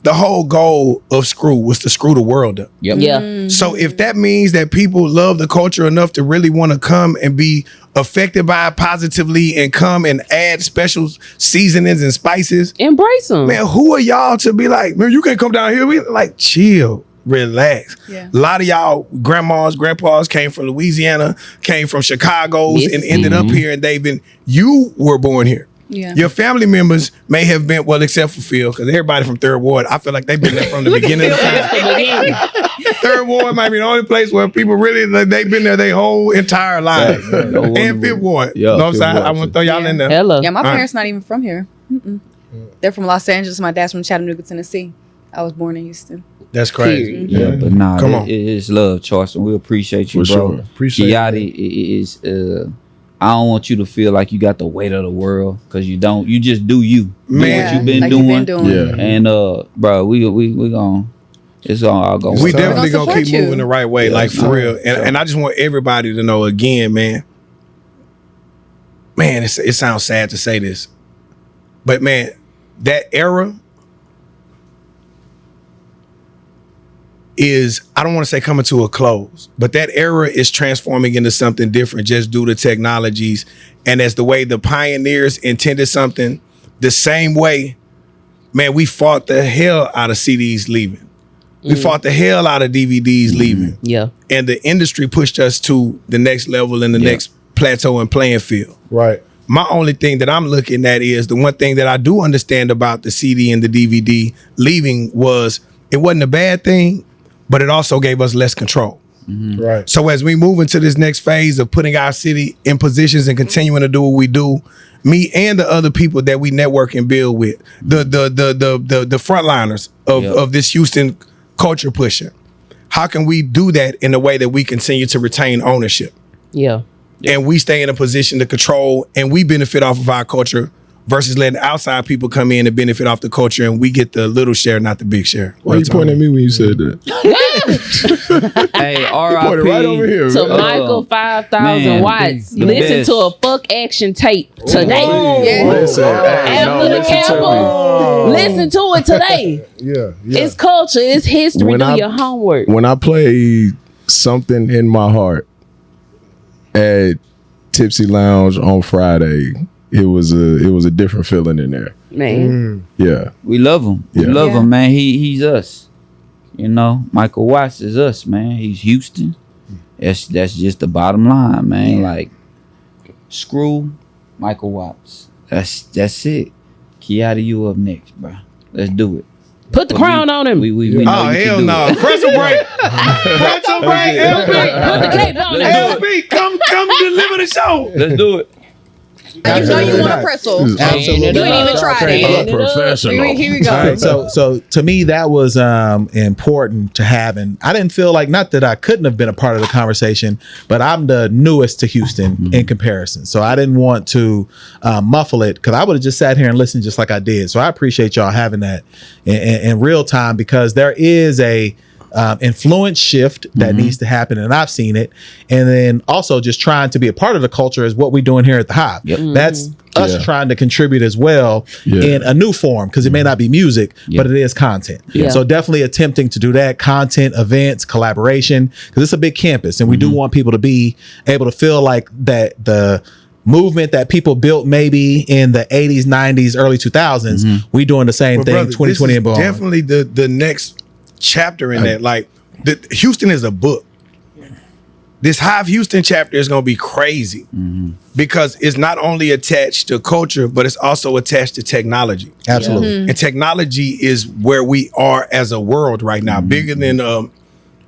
the whole goal of Screw was to screw the world up. Yep. Yeah. So if that means that people love the culture enough to really want to come and be affected by it positively and come and add special seasonings and spices, embrace them. Man, who are y'all to be like, man, you can't come down here? We like, chill, relax. Yeah. A lot of y'all grandmas, grandpas came from Louisiana, came from Chicago's and ended up here, and you were born here. Yeah. Your family members may have been, well, except for Phil, because everybody from Third Ward, I feel like they've been there from the beginning of time. Third Ward might be the only place where people really, they've been there their whole entire lives. And Fifth Ward. Yeah, You know what I'm saying? I want to throw y'all in there. Hello. Yeah, my parents not even from here. They're from Los Angeles. My dad's from Chattanooga, Tennessee. I was born in Houston. That's crazy. Yeah, but nah, Come on. it's love, Charleston. We appreciate you, For bro. sure. Appreciate Kiotti is I don't want you to feel like you got the weight of the world, because you don't. You just do you. Man, What you been like doing. you've been doing. Yeah. And bro, we gonna, it's all gonna We work. definitely We're gonna gonna keep support you. moving the right way, like for real. And I just want everybody to know again, man. Man, it sounds sad to say this, but man, that era is, I don't want to say coming to a close, but that era is transforming into something different just due to technologies. And as the way the pioneers intended something, the same way man, we fought the hell out of CDs leaving. We fought the hell out of DVDs leaving. Yeah. And the industry pushed us to the next level and the next plateau and playing field. Right. My only thing that I'm looking at is the one thing that I do understand about the CD and the DVD leaving was it wasn't a bad thing, but it also gave us less control. Right. So as we move into this next phase of putting our city in positions and continuing to do what we do, me and the other people that we network and build with, the frontliners of this Houston culture pushing, how can we do that in a way that we continue to retain ownership? Yeah. And we stay in a position to control and we benefit off of our culture versus letting outside people come in and benefit off the culture and we get the little share, not the big share. Why you pointing at me when you said that? Hey, You R.I.P. pointed right over here. To man. Michael 5,000 man, watts. the Listen best. to a fuck action tape today. Listen, hey, no, After the listen to me. Cowboys. Listen to it today. Yeah. It's culture. It's history. When Do I- your homework. When I play Something in My Heart at Tipsy Lounge on Friday, it was a different feeling in there. Man. Yeah. We love him. We Yeah. love him, man. He's us. You know, Michael Watts is us, man. He's Houston. That's just the bottom line, man. Like, screw Michael Watts. That's it. Kiotti, you up next, bro. Let's do it. Put the crown on him. We know you can hell do no. it. Pretzel break. Pretzel break. LB. Put the cape on him. LB, come deliver the show. Let's do it. You know you want a pretzel. Absolutely. You ain't even tried it. Professional. Here we go. All right, so to me that was important to have, and I didn't feel like, not that I couldn't have been a part of the conversation, but I'm the newest to Houston in comparison, so I didn't want to muffle it because I would have just sat here and listened just like I did. So I appreciate y'all having that in real time because there is a influence shift that needs to happen, and I've seen it. And then also just trying to be a part of the culture is what we're doing here at the Hive. That's us trying to contribute as well in a new form, because it may not be music, but it is content. So definitely attempting to do that, content, events, collaboration, because it's a big campus, and we do want people to be able to feel like that the movement that people built maybe in the 80s, 90s, early 2000s, we doing the same thing, brother, 2020 and beyond. definitely the next chapter in that. Like, Houston is a book. This Hive Houston chapter is going to be crazy because it's not only attached to culture, but it's also attached to technology. Absolutely. And technology is where we are as a world right now. Bigger than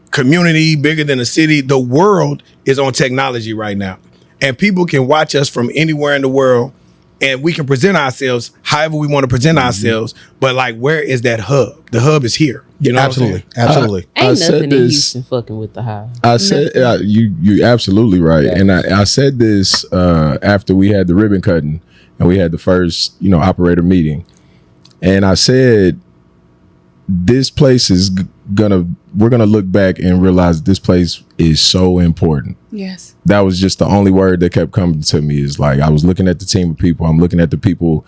community, bigger than a city. The world is on technology right now. And people can watch us from anywhere in the world, and we can present ourselves however we want to present ourselves. But like, where is that hub? The hub is here. You know, Absolutely. Absolutely. Ain't said nothing in this- Houston fucking with the Hive. I said you absolutely right, and I said this after we had the ribbon cutting and we had the first operator meeting, and I said this place is we're gonna look back and realize this place is so important. Yes. That was just the only word that kept coming to me. Is like, I was looking at the team of people. I'm looking at the people,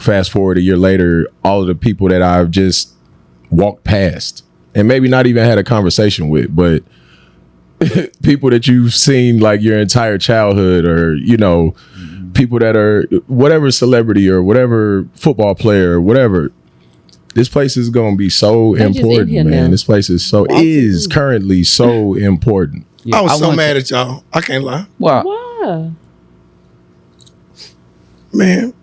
fast forward a year later, all of the people that I've just walked past and maybe not even had a conversation with, but people that you've seen like your entire childhood, or, people that are whatever celebrity or whatever football player or whatever. This place is going to be so They just in important, here man. now. This place is currently so important. I was so want mad at y'all. I can't lie. Wow. Why? Man,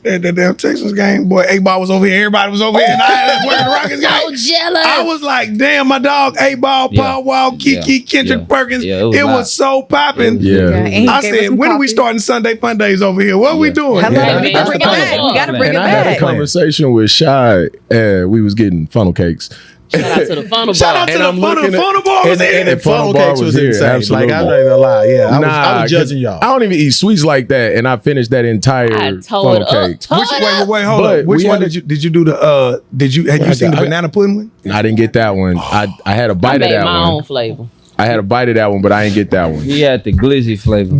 that damn Texans game, boy, A-Ball was over here. Everybody was over here. And I had working the Rockets game. So jealous. I was like, damn, my dog, A-Ball, Paul Wall, Kiki, Kendrick Perkins. Yeah, it it was was so popping. Yeah. And he I gave us said, some when are we coffee. starting Sunday Fun Days over here? What are we doing? Hello, Yeah, we that's gotta bring the it back. plan. We gotta bring And it I had a back. conversation with Shy, and we was getting funnel cakes. Shout out to the funnel Shout out bar. to the funnel bar was in. And funnel bar cakes was was here, insane. absolutely. Like, I'm not gonna lie. Yeah, I Nah, was judging y'all. I don't even eat sweets like that, and I finished that entire I tore funnel it up. cake. Wait, hold But up. Which we one had did you do the had you seen the banana pudding one? I didn't get that one. I had a I bite of made that my one. own flavor. I had a bite of that one, but I didn't get that one. He had the glizzy flavor.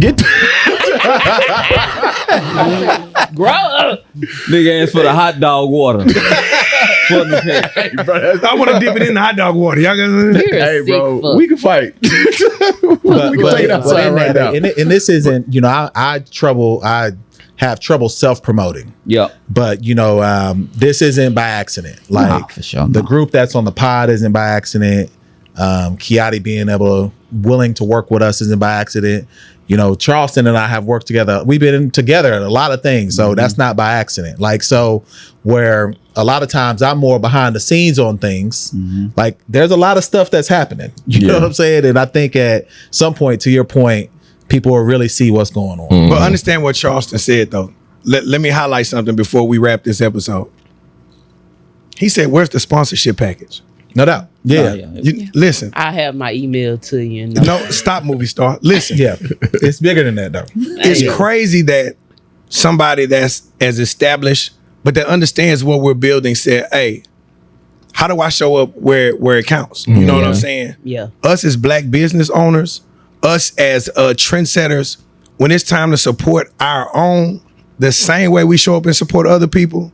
Grow up. Nigga asked for the hot dog water. I want to dip it in the hot dog water. Y'all got You're a Hey, sick bro, fuck. we can fight. we can take it outside in right that, now. and this isn't, I have trouble self-promoting. Yeah. But this isn't by accident. Like for sure, the group that's on the pod isn't by accident. Kiotti being willing to work with us isn't by accident. Charleston and I have worked together. We've been together at a lot of things, so that's not by accident. Like, so where a lot of times I'm more behind the scenes on things, like there's a lot of stuff that's happening. You know what I'm saying? And I think at some point, to your point, people will really see what's going on. But understand what Charleston said, though. Let me highlight something before we wrap this episode. He said, where's the sponsorship package? No doubt. Yeah. Listen. I have my email to you. No, stop, movie star. Listen. Yeah. It's bigger than that, though. It's crazy that somebody that's as established, but that understands what we're building said, hey, how do I show up where it counts? You know what I'm saying? Yeah. Us as black business owners, us as trendsetters, when it's time to support our own, the same way we show up and support other people,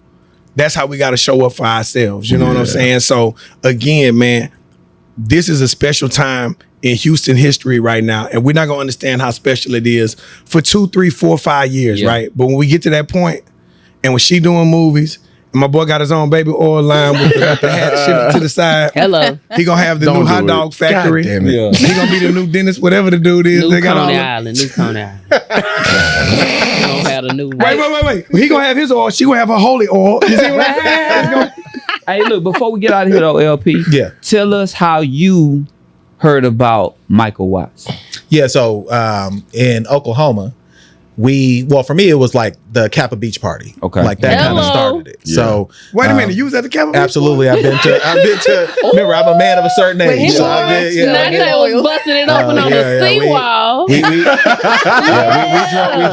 that's how we got to show up for ourselves. You know what I'm saying? So again, man, this is a special time in Houston history right now. And we're not going to understand how special it is for 2, 3, 4, 5 years, right? But when we get to that point, and when she doing movies, and my boy got his own baby oil line with the hat shifted to the side. Hello. He gonna have the new hot dog factory. God damn it. Yeah. He gonna be the new dentist, whatever the dude is. New They got all Coney the- Island. New Coney Island. Gonna have the new. Wait. He gonna have his oil. She gonna have her holy oil. You see what I'm saying? Hey, look, before we get out of here though, LP, tell us how you heard about Michael Watts. Yeah, so in Oklahoma, for me, it was like the Kappa Beach party. Okay. Like that kind of started it. Yeah. So Wait a minute, you was at the Capitol? absolutely, I've been to remember, I'm a man of a certain age. So I've been, That was busting it open on the seawall. we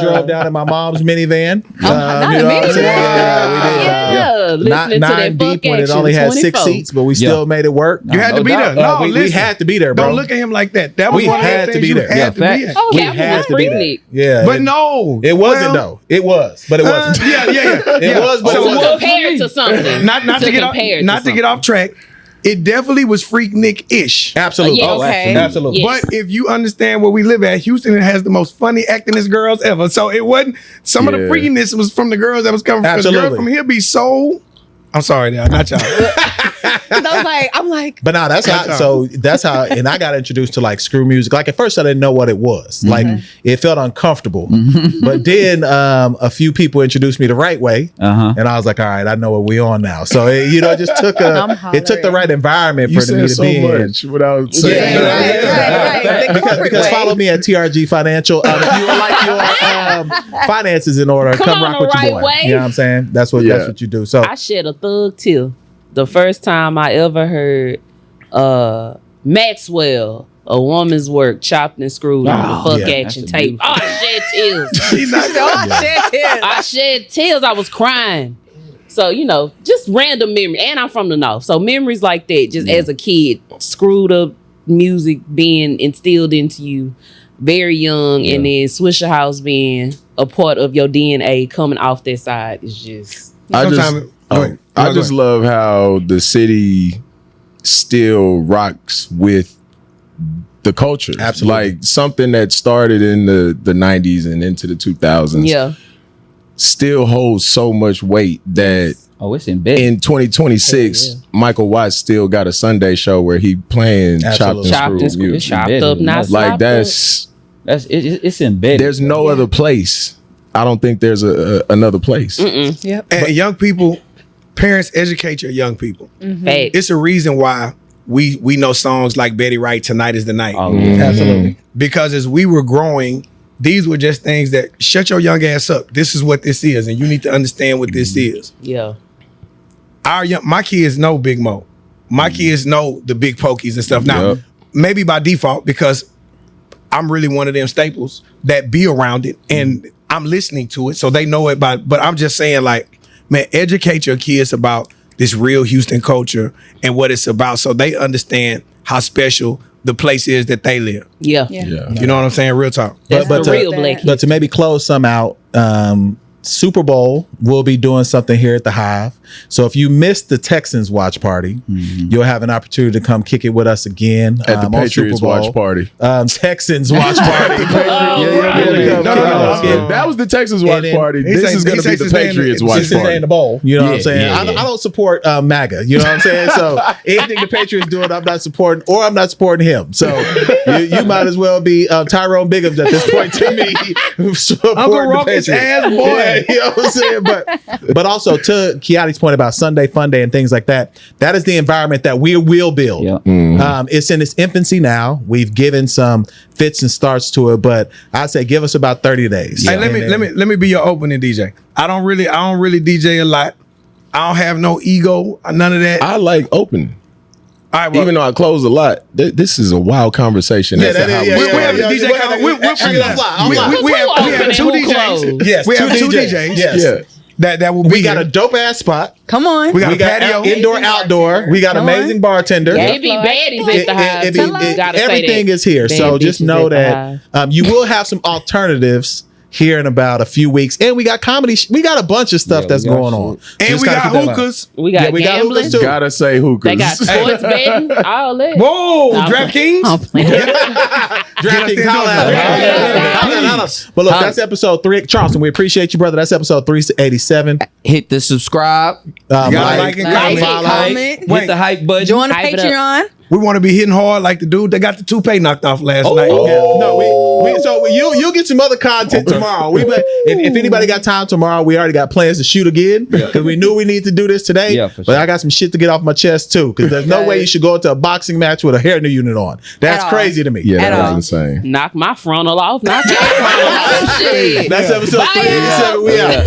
drove down in my mom's minivan. not you a know what I'm minivan. saying? We did. Listening to that Nine Buck deep when it Action only had 6 24. seats, but we still made it work. You had to be there. No, we listen. had to be there, bro. Don't look at him like that. That was We one of had the to things be you there. had to Yeah, be at. Oh, We Captain had was to be there. Freaknik. Yeah, But no, it wasn't well, though. It was, but it wasn't. Yeah. It was, but it To wasn't. compare to something. Not to get off track. It definitely was Freaknik-ish. Absolutely. Yeah, okay. Absolutely. Yeah. But if you understand where we live at, Houston has the most funny actingest girls ever. So it wasn't some of the Yeah. freakiness was from the girls that was coming from the girls Absolutely. from here be so. I'm sorry now, not y'all. I'm like, But now that's how, and I got introduced to like screw music. Like at first I didn't know what it was. Like it felt uncomfortable. But then a few people introduced me the right way. And I was like, all right, I know what we on now. So it just took it took the right environment You for me said to so be in. much without saying right. The corporate Because way. follow me at TRG Financial. If you would like your finances in order, come on rock the with your right boy. way. You know what I'm saying? That's what you do. So I shed a thug tear the first time I ever heard Maxwell, A Woman's Work, chopped and screwed on the Buck Action that's a tape. beautiful- I shed tears. I I shed tears. I was crying. So, just random memory. And I'm from the North. So memories like that, just as a kid, screwed up music being instilled into you very young, and then Swisher House being a part of your DNA coming off that side is just... I Go just ahead. love how the city still rocks with the culture. Absolutely. Like something that started in the 90s and into the 2000s Yeah. still holds so much weight that Oh, it's embedded. in 2026, Michael Watts still got a Sunday show where he playing Absolutely. Chopped chopped and and screwed. music. Chopped Embedded. up, not Like, Like slopped that's it's embedded. there's no other place. I don't think there's another place. Yep. And young people, parents, educate your young people. up. Facts. It's a reason why we know songs like Betty Wright, Tonight is the Night. Oh, yeah. absolutely. Because as we were growing, these were just things that shut your young ass up. This is what this is, and you need to understand what this is. Yeah. My kids know Big Mo. My kids know the Big Pokies and stuff. Now, Yep. maybe by default, because I'm really one of them staples that be around it and I'm listening to it, so they know it but I'm just saying, like, man, educate your kids about this real Houston culture and what it's about so they understand how special the place is that they live. Yeah. Yeah. You know what I'm saying? Real talk. That's But the to- real black. But to maybe close some out, Super Bowl, we'll be doing something here at the Hive. So if you missed the Texans watch party, you'll have an opportunity to come kick it with us again at the Patriots watch party. Texans watch party. No. That was the Texans watch party. This is going to be the Patriots watch party. In the bowl. You know what I'm saying? I don't support MAGA. You know what I'm saying? So anything the Patriots doing, I'm not supporting, or I'm not supporting him. So you might as well be Tyrone Biggums at this point to me. Uncle Ruckus ass boy. You know what I'm saying? But also to Kiotti's point about Sunday Fun Day and things like that, that is the environment that we will build. Yeah. It's in its infancy now. We've given some fits and starts to it, but I'd say give us about 30 days. Hey, let me be your opening DJ. I don't really DJ a lot. I don't have no ego, none of that. I like opening. All right, well, even though I close a lot, this is a wild conversation. Yeah, that is. We have a DJ. We have two DJs. Yes, we have two DJs. Yes. That will be. We got a dope ass spot. Come on. We got a patio, indoor, outdoor. We got amazing bartender. It be baddies at the Hive. Everything is here. So just know that you will have some alternatives here in about a few weeks, and we got comedy. We got a bunch of stuff that's going on, and we got hookahs. We got gambling too. Gotta say hookahs. They got sports betting. All that. Whoa, DraftKings. DraftKings. But look, that's episode 3. Charleston, we appreciate you, brother. That's episode 387. Hit the subscribe. Like and comment. Hit the hype button. Join the Patreon. We want to be hitting hard like the dude that got the toupee knocked off last night. So you'll get some other content tomorrow. If anybody got time tomorrow, we already got plans to shoot again because we knew we need to do this today. Yeah, for sure. But I got some shit to get off my chest too, because there's no way you should go into a boxing match with a hairdo unit on. That's crazy to me. Yeah, that was insane. Knock my frontal off. Knock your frontal off. Shit. That's episode 387. We out.